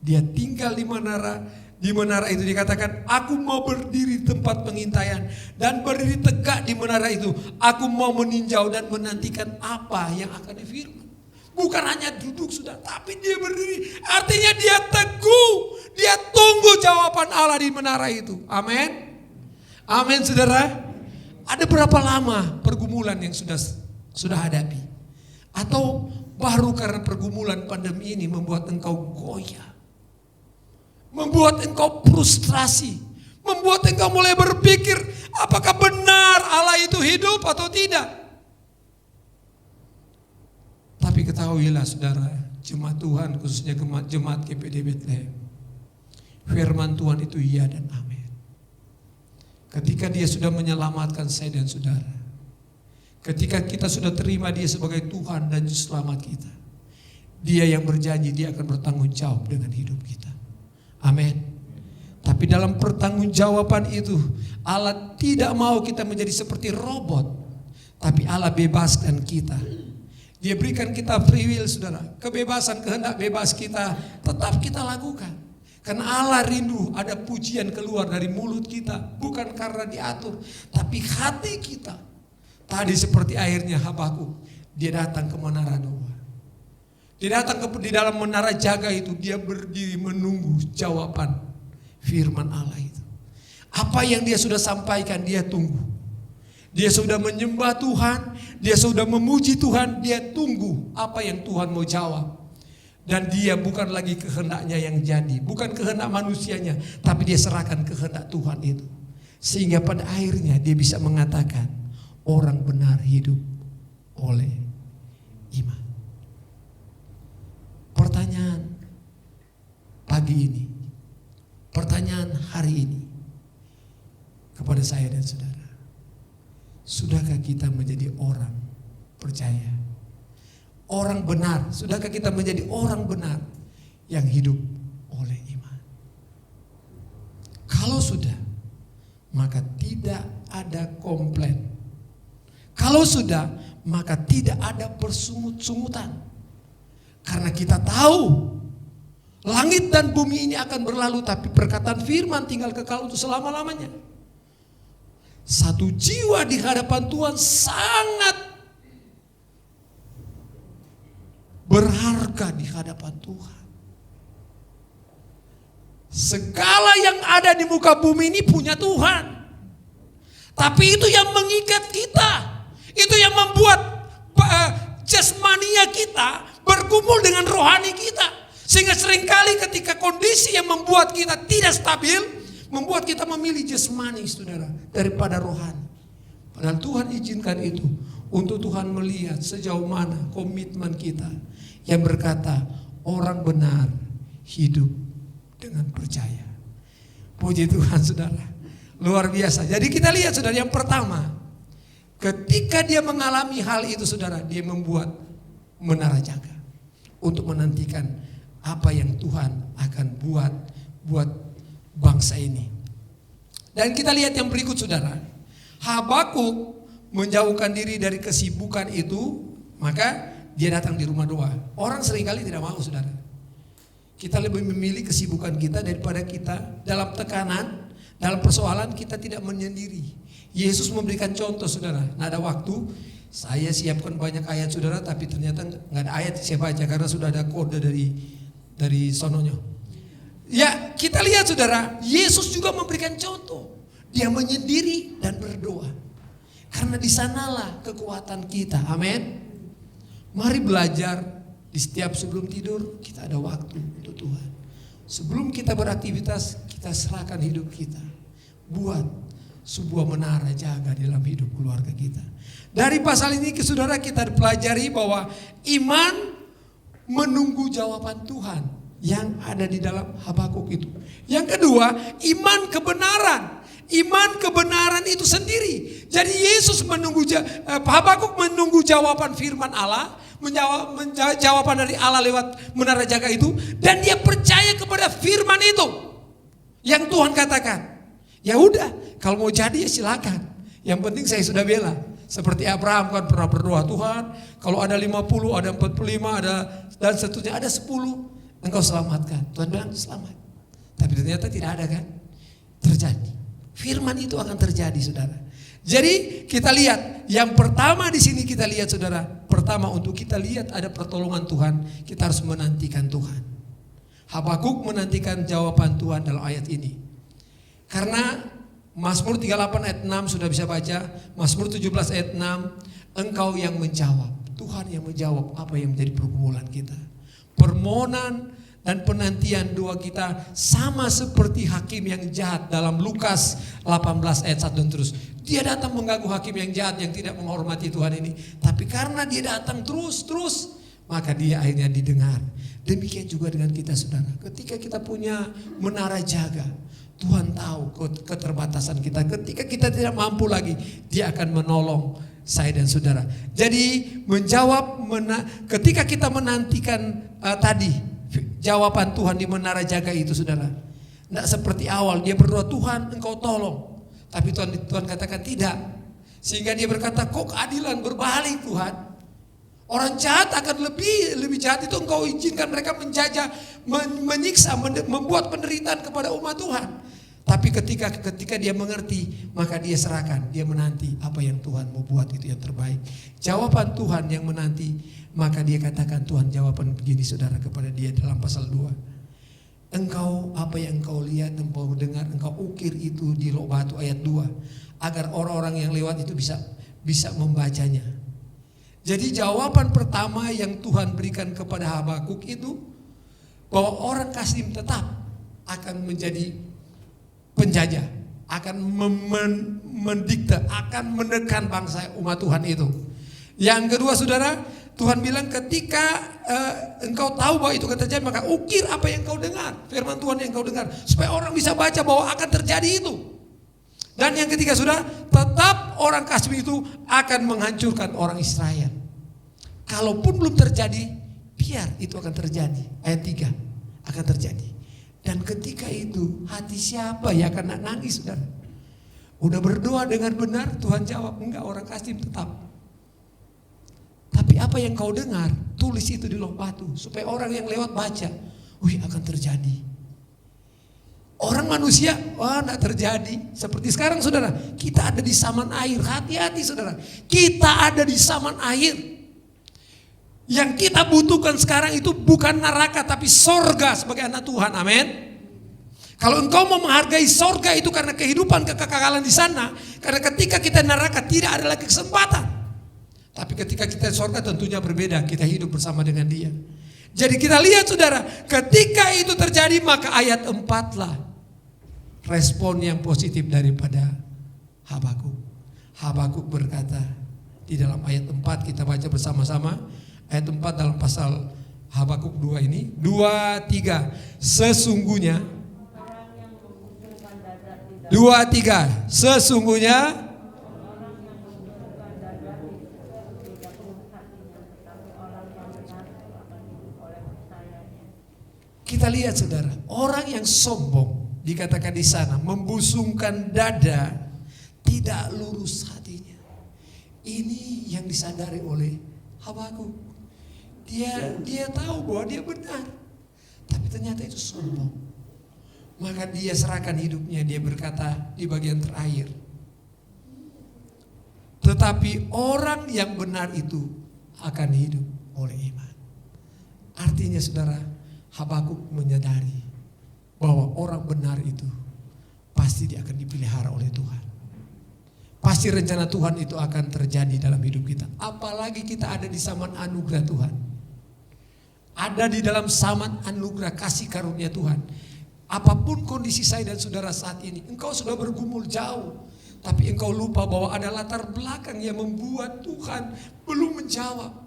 dia tinggal di menara. Di menara itu dikatakan, aku mau berdiri di tempat pengintaian dan berdiri tegak di menara itu. Aku mau meninjau dan menantikan apa yang akan difirman. Bukan hanya duduk sudah, tapi dia berdiri. Artinya dia teguh, dia tunggu jawaban Allah di menara itu. Amin. Amin saudara. Ada berapa lama pergumulan yang sudah hadapi? Atau baru karena pergumulan pandemi ini membuat engkau goyah, membuat engkau frustrasi, membuat engkau mulai berpikir apakah benar Allah itu hidup atau tidak. Tapi ketahuilah saudara, jemaat Tuhan, khususnya jemaat GPD Bethlehem, firman Tuhan itu iya dan amin. Ketika dia sudah menyelamatkan saya dan saudara, ketika kita sudah terima dia sebagai Tuhan dan Juru Selamat kita, dia yang berjanji dia akan bertanggung jawab dengan hidup kita. Amin. Tapi dalam pertanggungjawaban itu, Allah tidak mau kita menjadi seperti robot, tapi Allah bebaskan kita. Dia berikan kita free will, saudara. Kebebasan, kehendak bebas kita tetap kita lakukan. Karena Allah rindu ada pujian keluar dari mulut kita, bukan karena diatur, tapi hati kita. Tadi seperti akhirnya Habakuk, dia datang ke menara Noah. Dia datang di dalam menara jaga itu, dia berdiri menunggu jawaban firman Allah itu. Apa yang dia sudah sampaikan dia tunggu. Dia sudah menyembah Tuhan, dia sudah memuji Tuhan, dia tunggu apa yang Tuhan mau jawab. Dan dia bukan lagi kehendaknya yang jadi, bukan kehendak manusianya, tapi dia serahkan kehendak Tuhan itu. Sehingga pada akhirnya dia bisa mengatakan, orang benar hidup oleh iman. Pertanyaan pagi ini, pertanyaan hari ini kepada saya dan saudara, sudahkah kita menjadi orang percaya? Orang benar, sudahkah kita menjadi orang benar yang hidup oleh iman? Kalau sudah, maka tidak ada komplain. Kalau sudah, maka tidak ada bersungut-sungutan. Karena kita tahu langit dan bumi ini akan berlalu, tapi perkataan firman tinggal kekal untuk selama-lamanya. Satu jiwa di hadapan Tuhan sangat berharga di hadapan Tuhan. Segala yang ada di muka bumi ini punya Tuhan. Tapi itu yang mengikat kita. Itu yang membuat jasmania kita bergumul dengan rohani kita. Sehingga seringkali ketika kondisi yang membuat kita tidak stabil, membuat kita memilih jasmani, saudara, daripada rohani. Padahal Tuhan izinkan itu untuk Tuhan melihat sejauh mana komitmen kita yang berkata orang benar hidup dengan percaya. Puji Tuhan, saudara. Luar biasa. Jadi kita lihat, saudara, yang pertama, ketika dia mengalami hal itu, saudara, dia membuat menara jaga untuk menantikan apa yang Tuhan akan buat bangsa ini. Dan kita lihat yang berikut, saudara. Habakuk menjauhkan diri dari kesibukan itu, maka dia datang di rumah doa. Orang seringkali tidak mau, saudara. Kita lebih memilih kesibukan kita daripada kita dalam tekanan, dalam persoalan kita tidak menyendiri. Yesus memberikan contoh, saudara. Nah, ada waktu saya siapkan banyak ayat, saudara, tapi ternyata nggak ada ayat saya baca karena sudah ada kode dari sononya. Ya, kita lihat, saudara, Yesus juga memberikan contoh. Dia menyendiri dan berdoa. Karena di sanalah kekuatan kita. Amin. Mari belajar di setiap sebelum tidur kita ada waktu untuk Tuhan. Sebelum kita beraktivitas, kita serahkan hidup kita. Buat sebuah menara jaga dalam hidup keluarga kita. Dari pasal ini, saudara, kita pelajari bahwa iman menunggu jawaban Tuhan yang ada di dalam Habakuk itu. Yang kedua, iman kebenaran. Iman kebenaran itu sendiri. Jadi Yesus menunggu, Habakuk menunggu jawaban firman Allah, jawaban dari Allah lewat menara jaga itu, dan dia percaya kepada firman itu yang Tuhan katakan. Ya udah, kalau mau jadi ya silakan. Yang penting saya sudah bela. Seperti Abraham kan pernah berdoa, Tuhan, kalau ada 50, ada 45, ada dan seterusnya, ada 10, Engkau selamatkan. Tuhan bilang selamat. Tapi ternyata tidak ada, kan? Terjadi. Firman itu akan terjadi, saudara. Jadi kita lihat, yang pertama di sini kita lihat, saudara. Pertama, untuk kita lihat ada pertolongan Tuhan, kita harus menantikan Tuhan. Habakuk menantikan jawaban Tuhan dalam ayat ini. Karena Mazmur 38 ayat 6 sudah bisa baca. Mazmur 17 ayat 6, Engkau yang menjawab. Tuhan yang menjawab apa yang menjadi pergumulan kita. Permohonan dan penantian doa kita sama seperti hakim yang jahat dalam Lukas 18 ayat 1 dan terus. Dia datang mengganggu hakim yang jahat yang tidak menghormati Tuhan ini. Tapi karena dia datang terus, maka dia akhirnya didengar. Demikian juga dengan kita, saudara. Ketika kita punya menara jaga, Tuhan tahu keterbatasan kita. Ketika kita tidak mampu lagi, dia akan menolong saya dan saudara. Jadi menjawab, ketika kita menantikan tadi jawaban Tuhan di menara jaga itu, saudara, tidak seperti awal dia berdoa, Tuhan Engkau tolong. Tapi Tuhan katakan tidak. Sehingga dia berkata, kok keadilan berbalik, Tuhan. Orang jahat akan lebih jahat itu Engkau izinkan mereka menjajah, menyiksa, membuat penderitaan kepada umat Tuhan. Tapi ketika dia mengerti, maka dia serahkan, dia menanti apa yang Tuhan mau buat itu yang terbaik. Jawaban Tuhan yang menanti, maka dia katakan, Tuhan jawaban begini, saudara, kepada dia dalam pasal 2. Engkau apa yang engkau lihat, engkau dengar, engkau ukir itu di lok batu ayat 2. Agar orang-orang yang lewat itu bisa membacanya. Jadi jawaban pertama yang Tuhan berikan kepada Habakuk itu bahwa orang Kasdim tetap akan menjadi penjajah, akan mendikte, akan menekan bangsa umat Tuhan itu. Yang kedua saudara, Tuhan bilang ketika engkau tahu bahwa itu akan terjadi, maka ukir apa yang kau dengar, firman Tuhan yang kau dengar, supaya orang bisa baca bahwa akan terjadi itu. Dan yang ketiga saudara, tetap orang Kasdim itu akan menghancurkan orang Israel. Kalaupun belum terjadi, biar itu akan terjadi. Ayat 3 akan terjadi. Dan ketika itu hati siapa yang akan nangis saudara? Udah berdoa dengan benar, Tuhan jawab, enggak, orang Kasdim tetap. Tapi apa yang kau dengar, tulis itu di loh batu, supaya orang yang lewat baca, wih akan terjadi. Orang manusia, wah enggak terjadi. Seperti sekarang saudara, kita ada di saman air, hati-hati saudara. Kita ada di saman air. Yang kita butuhkan sekarang itu bukan neraka, tapi sorga sebagai anak Tuhan, amin. Kalau engkau mau menghargai sorga itu karena kehidupan kekekalan di sana, karena ketika kita neraka tidak ada lagi kesempatan. Tapi ketika kita di sorga tentunya berbeda, kita hidup bersama dengan Dia. Jadi kita lihat saudara, ketika itu terjadi maka ayat 4 lah respon yang positif daripada Habakuk. Habakuk berkata di dalam ayat 4, kita baca bersama-sama ayat 4 dalam pasal Habakuk 2 ini, 2, 3. Sesungguhnya 2, 3. Sesungguhnya kita lihat saudara, orang yang sombong dikatakan di sana membusungkan dada, tidak lurus hatinya. Ini yang disadari oleh Habakuk. Dia tahu bahwa dia benar, tapi ternyata itu sombong. Maka dia serahkan hidupnya, dia berkata di bagian terakhir, tetapi orang yang benar itu akan hidup oleh iman. Artinya saudara, Habakuk menyadari bahwa orang benar itu pasti dia akan dipelihara oleh Tuhan. Pasti rencana Tuhan itu akan terjadi dalam hidup kita. Apalagi kita ada di zaman anugerah Tuhan. Ada di dalam zaman anugerah kasih karunia Tuhan. Apapun kondisi saya dan saudara saat ini, engkau sudah bergumul jauh, tapi engkau lupa bahwa ada latar belakang yang membuat Tuhan belum menjawab.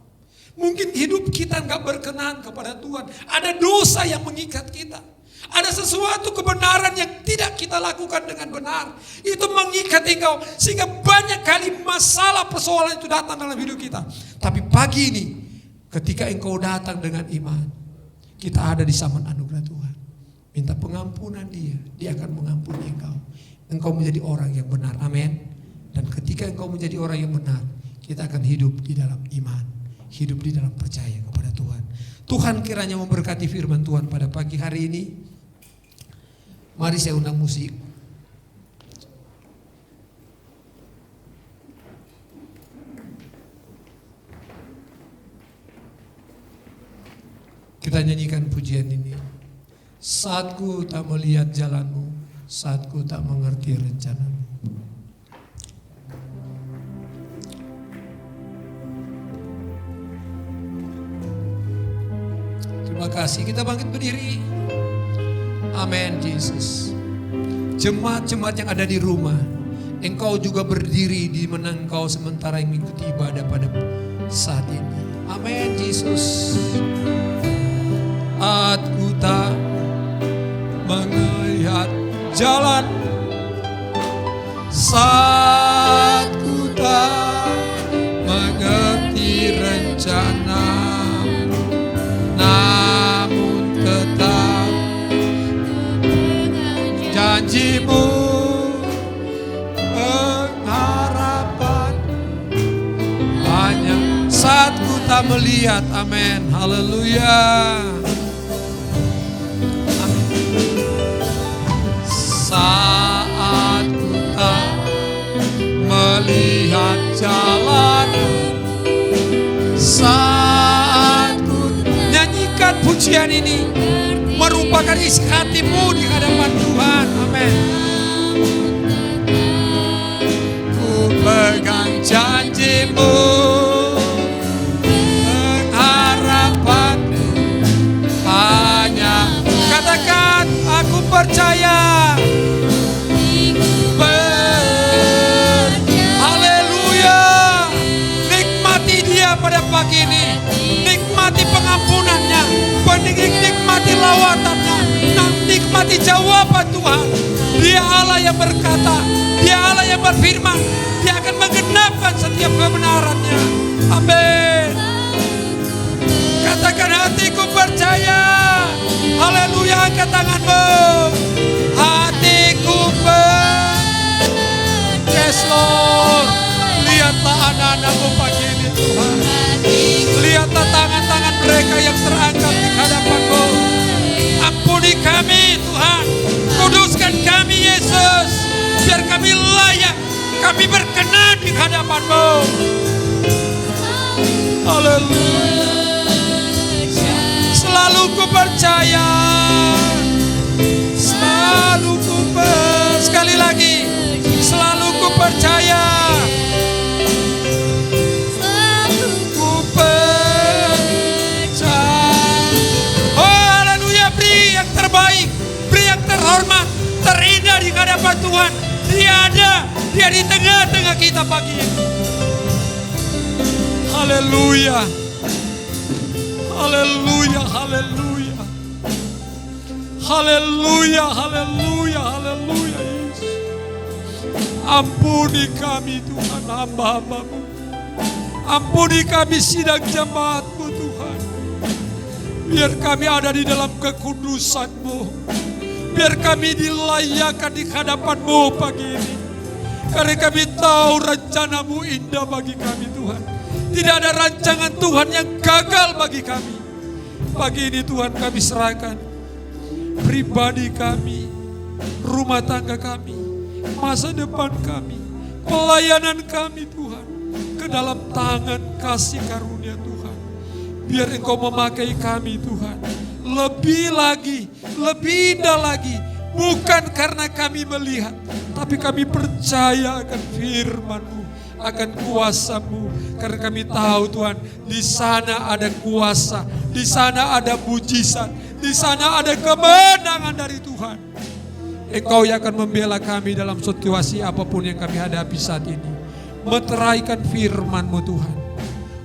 Mungkin hidup kita gak berkenan kepada Tuhan. Ada dosa yang mengikat kita. Ada sesuatu kebenaran yang tidak kita lakukan dengan benar. Itu mengikat engkau. Sehingga banyak kali masalah persoalan itu datang dalam hidup kita. Tapi pagi ini, ketika engkau datang dengan iman, kita ada di zaman anugerah Tuhan. Minta pengampunan Dia akan mengampuni engkau. Engkau menjadi orang yang benar, amin. Dan ketika engkau menjadi orang yang benar, kita akan hidup di dalam iman. Hidup di dalam percaya kepada Tuhan. Tuhan kiranya memberkati firman Tuhan pada pagi hari ini. Mari saya undang musik. Kita nyanyikan pujian ini. Saat ku tak melihat jalanmu, saat ku tak mengerti rencanamu. Terima kasih, kita bangkit berdiri. Amin, Yesus. Jemaat-jemaat yang ada di rumah, engkau juga berdiri di mana engkau sementara yang mengikuti ibadah pada saat ini. Amin, Yesus. Aku tak melihat jalan, saat ku tak mengerti rencanamu, namun tetap janjimu, pengharapan hanya saat ku tak melihat. Amin, haleluya. Saat ku tak melihat jalan, saat ku nyanyikan pujian ini merupakan isi hatimu di hadapan Tuhan. Amin. Ku pegang janjimu, Dia pada pagi ini nikmati pengampunannya, nikmati lawatannya, nikmati jawaban Tuhan. Dia Allah yang berkata, Dia Allah yang berfirman, Dia akan menggenapkan setiap kebenarannya. Amin. Katakan, hatiku percaya. Haleluya, angkat tanganmu. Hatiku percaya. Yes Lord. Lihatlah anak-anakmu pagi ini Tuhan. Lihatlah tangan-tangan mereka yang terangkat di hadapan-Mu. Ampuni kami Tuhan. Kuduskan kami Yesus. Biar kami layak, kami berkenan di hadapan-Mu. Haleluya. Selalu ku percaya. Selalu ku percaya. Sekali lagi. Selalu ku percaya. Ku percaya. Oh haleluya, beri yang terbaik, beri yang terhormat, terindah di hadapan Tuhan. Dia ada, Dia di tengah-tengah kita pagi ini. Haleluya. Haleluya, haleluya. Haleluya, haleluya, haleluya Yesus. Ampuni kami Tuhan, hamba-hamba-Mu. Ampuni kami sidang jemaat-Mu Tuhan. Biar kami ada di dalam kekudusan-Mu. Biar kami dilayakkan di hadapan-Mu pagi ini. Karena kami tahu rencana-Mu indah bagi kami Tuhan. Tidak ada rancangan Tuhan yang gagal bagi kami. Pagi ini Tuhan kami serahkan pribadi kami, rumah tangga kami, masa depan kami, pelayanan kami Tuhan, ke dalam tangan kasih karunia Tuhan. Biar Engkau memakai kami Tuhan, lebih lagi, lebih indah lagi. Bukan karena kami melihat, tapi kami percaya akan firman-Mu, akan kuasa-Mu. Karena kami tahu Tuhan, di sana ada kuasa, di sana ada mujizat, di sana ada kemenangan dari Tuhan. Engkau yang akan membela kami dalam situasi apapun yang kami hadapi saat ini. Meteraikan firman-Mu Tuhan.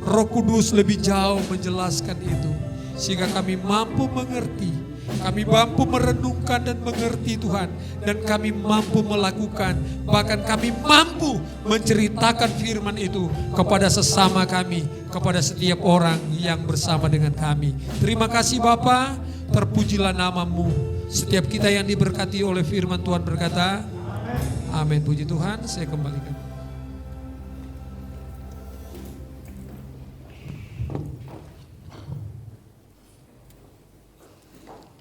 Roh Kudus lebih jauh menjelaskan itu, sehingga kami mampu mengerti. Kami mampu merenungkan dan mengerti Tuhan. Dan kami mampu melakukan. Bahkan kami mampu menceritakan firman itu kepada sesama kami. Kepada setiap orang yang bersama dengan kami. Terima kasih Bapa. Terpujilah nama-Mu. Setiap kita yang diberkati oleh firman Tuhan berkata, amin. Puji Tuhan, saya kembalikan.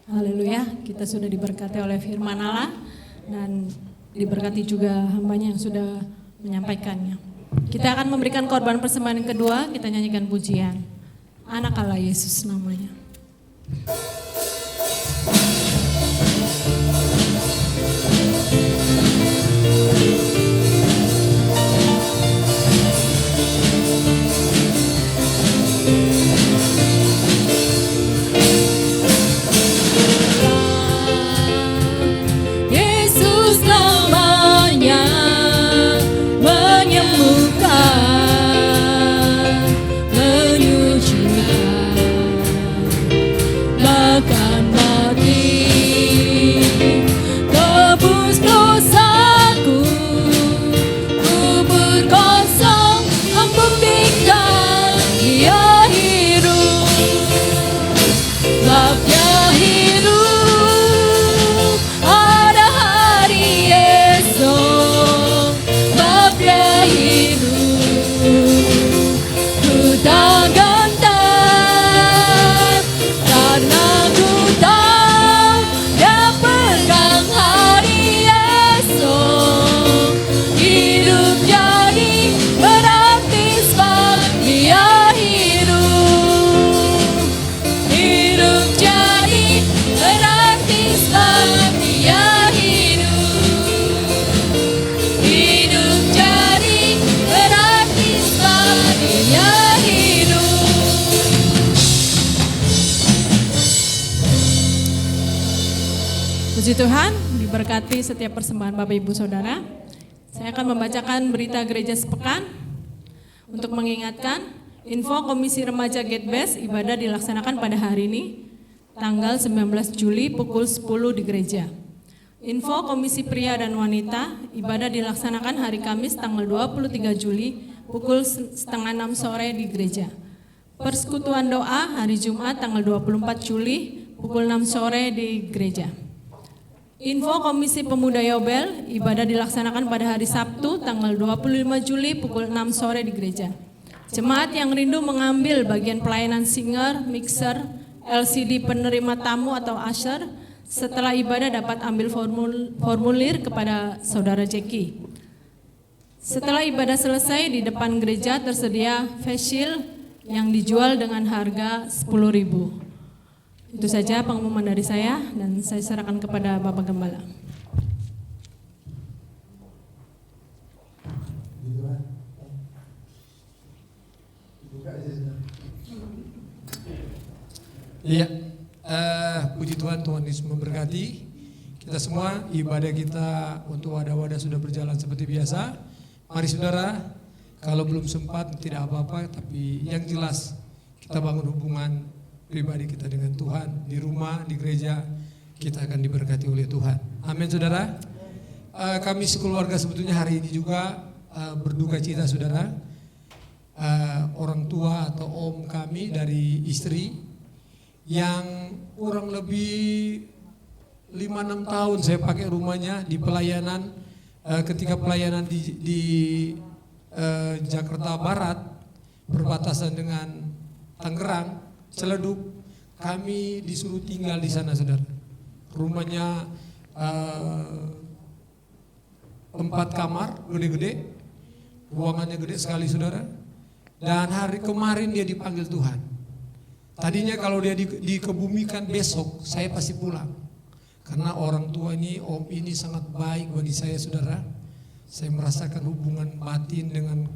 Haleluya, kita sudah diberkati oleh firman Allah dan diberkati juga hambanya yang sudah menyampaikannya. Kita akan memberikan korban persembahan yang kedua, kita nyanyikan pujian Anak Allah Yesus namanya. Puji Tuhan, diberkati setiap persembahan Bapak Ibu Saudara. Saya akan membacakan berita gereja sepekan untuk mengingatkan Info Komisi Remaja Getbest, ibadah dilaksanakan pada hari ini, tanggal 19 Juli pukul 10 di gereja. Info Komisi Pria dan Wanita, ibadah dilaksanakan hari Kamis tanggal 23 Juli pukul 5:30 sore di gereja. Persekutuan doa hari Jumat tanggal 24 Juli pukul 6 sore di gereja. Info Komisi Pemuda Yobel, ibadah dilaksanakan pada hari Sabtu tanggal 25 Juli pukul 6 sore di gereja. Jemaat yang rindu mengambil bagian pelayanan singer, mixer, LCD penerima tamu atau usher, setelah ibadah dapat ambil formulir kepada Saudara Jeki. Setelah ibadah selesai, di depan gereja tersedia face shield yang dijual dengan harga 10.000. Itu saja pengumuman dari saya dan saya serahkan kepada Bapak Gembala. Iya, puji Tuhan, Tuhan Yesus memberkati kita semua. Ibadah kita untuk wadah-wadah sudah berjalan seperti biasa. Mari saudara, kalau belum sempat tidak apa-apa, tapi yang jelas kita bangun hubungan pribadi kita dengan Tuhan, di rumah, di gereja, kita akan diberkati oleh Tuhan. Amin saudara. Kami sekeluarga sebetulnya hari ini juga berduka cita saudara. Orang tua atau om kami dari istri yang kurang lebih 5-6 tahun saya pakai rumahnya di pelayanan, ketika pelayanan di Jakarta Barat berbatasan dengan Tangerang, Ciledug, kami disuruh tinggal di sana saudara. Rumahnya 4 kamar, gede-gede, ruangannya gede sekali saudara. Dan hari kemarin dia dipanggil Tuhan. Tadinya kalau dia dikebumikan besok, saya pasti pulang. Karena orang tua ini, om ini sangat baik bagi saya saudara. Saya merasakan hubungan batin dengan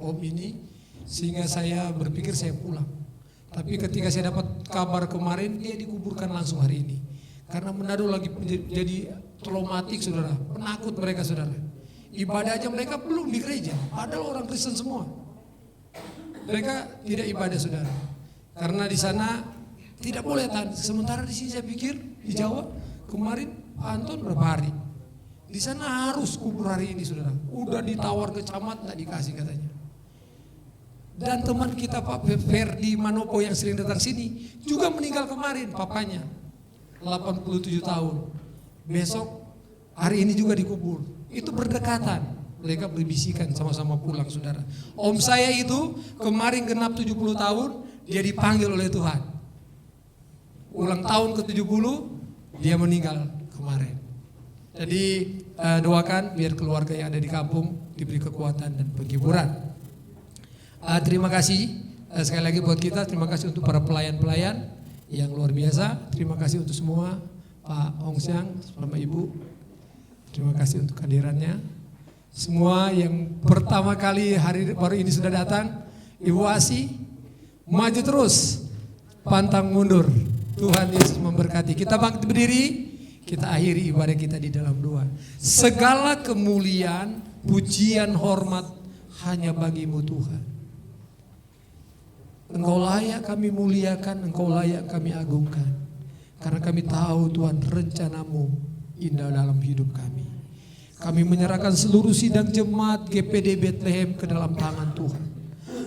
om ini, sehingga saya berpikir saya pulang. Tapi ketika saya dapat kabar kemarin, dia dikuburkan langsung hari ini. Karena Manado lagi jadi traumatik saudara, penakut mereka saudara. Ibadah aja mereka belum di gereja, padahal orang Kristen semua. Mereka tidak ibadah saudara. Karena di sana tidak boleh tahan. Sementara di sini saya pikir di Jawa kemarin Anton berapa hari? Di sana harus kubur hari ini saudara. Udah ditawar ke camat tak dikasih katanya. Dan teman kita Pak Ferdi Manopo yang sering datang sini juga meninggal kemarin papanya, 87 tahun. Besok hari ini juga dikubur. Itu berdekatan. Mereka berbisikan sama-sama pulang saudara. Om saya itu kemarin genap 70 tahun, dia dipanggil oleh Tuhan. Ulang tahun ke-70 dia meninggal kemarin. Jadi doakan biar keluarga yang ada di kampung diberi kekuatan dan penghiburan. Terima kasih sekali lagi buat kita. Terima kasih untuk para pelayan-pelayan yang luar biasa. Terima kasih untuk semua, Pak Hong Siang, sama Ibu. Terima kasih untuk kehadirannya. Semua yang pertama kali hari baru ini sudah datang, Ibu Asi, maju terus, pantang mundur. Tuhan Yesus memberkati. Kita bangkit berdiri, kita akhiri ibadah kita di dalam doa. Segala kemuliaan, pujian, hormat hanya bagimu Tuhan. Engkau layak kami muliakan, Engkau layak kami agungkan. Karena kami tahu Tuhan rencanamu indah dalam hidup kami. Kami menyerahkan seluruh sidang jemaat GPD Bethlehem ke dalam tangan Tuhan.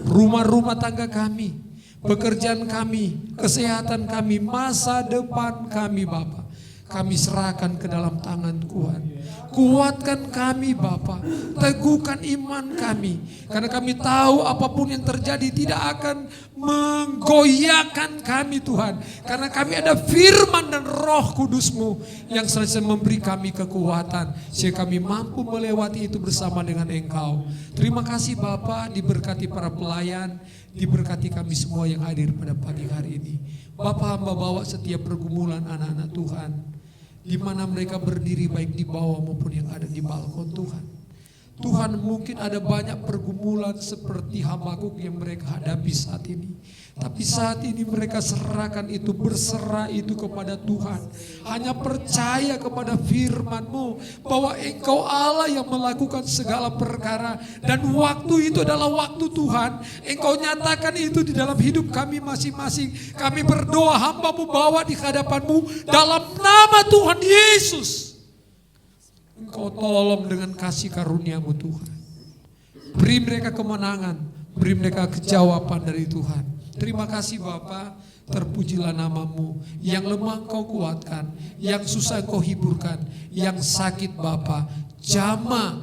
Rumah-rumah tangga kami, pekerjaan kami, kesehatan kami, masa depan kami Bapa, kami serahkan ke dalam tangan Tuhan. Kuatkan kami Bapa, teguhkan iman kami. Karena kami tahu apapun yang terjadi tidak akan menggoyahkan kami Tuhan. Karena kami ada firman dan roh kudus-Mu yang senantiasa memberi kami kekuatan. Sehingga kami mampu melewati itu bersama dengan Engkau. Terima kasih Bapa, diberkati para pelayan, diberkati kami semua yang hadir pada pagi hari ini. Bapa, hamba bawa setiap pergumulan anak-anak Tuhan, di mana mereka berdiri baik di bawah maupun yang ada di balkon Tuhan. Tuhan, mungkin ada banyak pergumulan seperti Habakuk yang mereka hadapi saat ini. Tapi saat ini mereka serahkan itu, berserah itu kepada Tuhan. Hanya percaya kepada firman-Mu bahwa Engkau Allah yang melakukan segala perkara. Dan waktu itu adalah waktu Tuhan. Engkau nyatakan itu di dalam hidup kami masing-masing. Kami berdoa, hamba-Mu bawa di hadapan-Mu dalam nama Tuhan Yesus. Engkau tolong dengan kasih karunia-Mu Tuhan. Beri mereka kemenangan, beri mereka kejawaban dari Tuhan. Terima kasih Bapa, terpujilah nama-Mu. Yang lemah Engkau kuatkan, yang susah Engkau hiburkan, yang sakit Bapa, jamah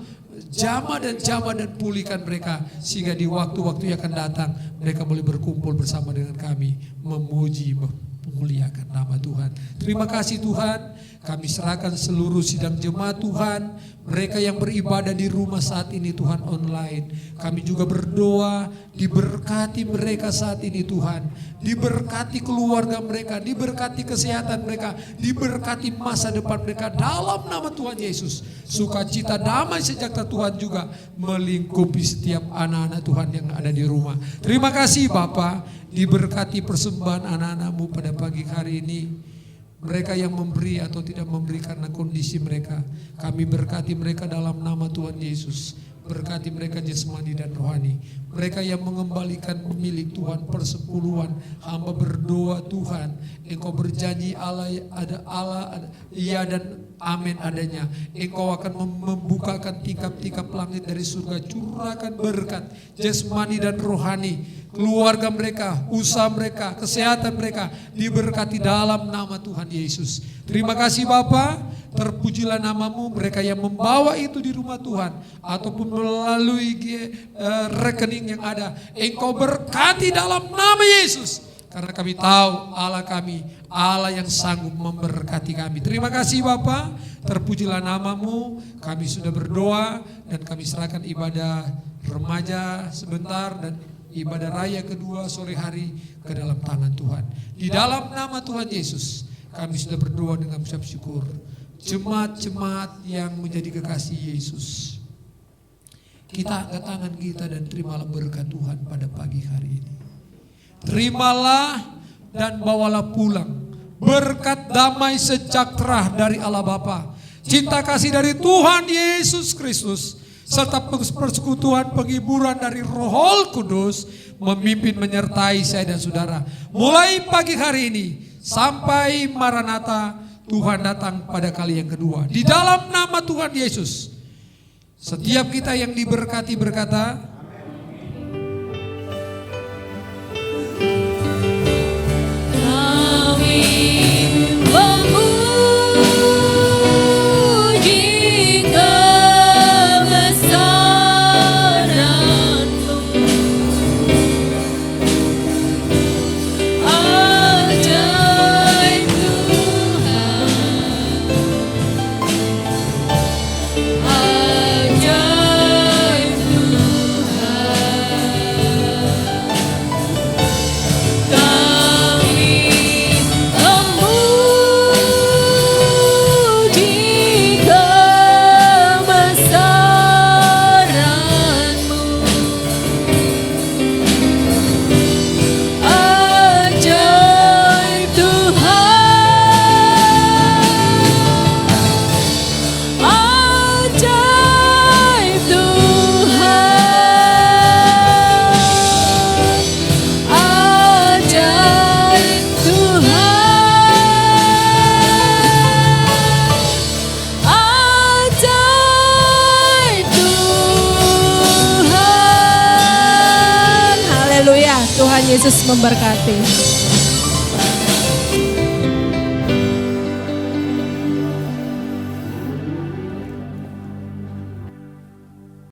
dan pulihkan mereka. Sehingga di waktu-waktu yang akan datang, mereka boleh berkumpul bersama dengan kami, memuji, memuliakan nama Tuhan. Terima kasih Tuhan. Kami serahkan seluruh sidang jemaat Tuhan, mereka yang beribadah di rumah saat ini Tuhan online. Kami juga berdoa, diberkati mereka saat ini Tuhan. Diberkati keluarga mereka, diberkati kesehatan mereka, diberkati masa depan mereka dalam nama Tuhan Yesus. Sukacita, damai, sejahtera Tuhan juga melingkupi setiap anak-anak Tuhan yang ada di rumah. Terima kasih Bapa, diberkati persembahan anak-anak-Mu pada pagi hari ini. Mereka yang memberi atau tidak memberi karena kondisi mereka, kami berkati mereka dalam nama Tuhan Yesus. Berkati mereka jasmani dan rohani. Mereka yang mengembalikan milik Tuhan persepuluhan, hamba berdoa Tuhan, Engkau berjanji Allah ada iya dan amin adanya. Engkau akan membukakan tingkap-tingkap langit dari surga, curahkan berkat jasmani dan rohani. Keluarga mereka, usaha mereka, kesehatan mereka diberkati dalam nama Tuhan Yesus. Terima kasih Bapa, terpujilah nama-Mu. Mereka yang membawa itu di rumah Tuhan ataupun melalui rekening yang ada, Engkau berkati dalam nama Yesus. Karena kami tahu Allah kami, Allah yang sanggup memberkati kami. Terima kasih Bapa, terpujilah nama-Mu. Kami sudah berdoa dan kami serahkan ibadah remaja sebentar dan ibadah raya kedua sore hari ke dalam tangan Tuhan. Di dalam nama Tuhan Yesus kami sudah berdoa dengan ucap syukur. Jemaat-jemaat yang menjadi kekasih Yesus, kita angkat tangan kita dan terimalah berkat Tuhan pada pagi hari ini. Terimalah dan bawalah pulang berkat damai sejahtera dari Allah Bapa, cinta kasih dari Tuhan Yesus Kristus, serta persekutuan penghiburan dari Roh Kudus memimpin menyertai saya dan saudara mulai pagi hari ini sampai Maranatha, Tuhan datang pada kali yang kedua. Di dalam nama Tuhan Yesus, setiap kita yang diberkati berkata, Tuhan Yesus memberkati.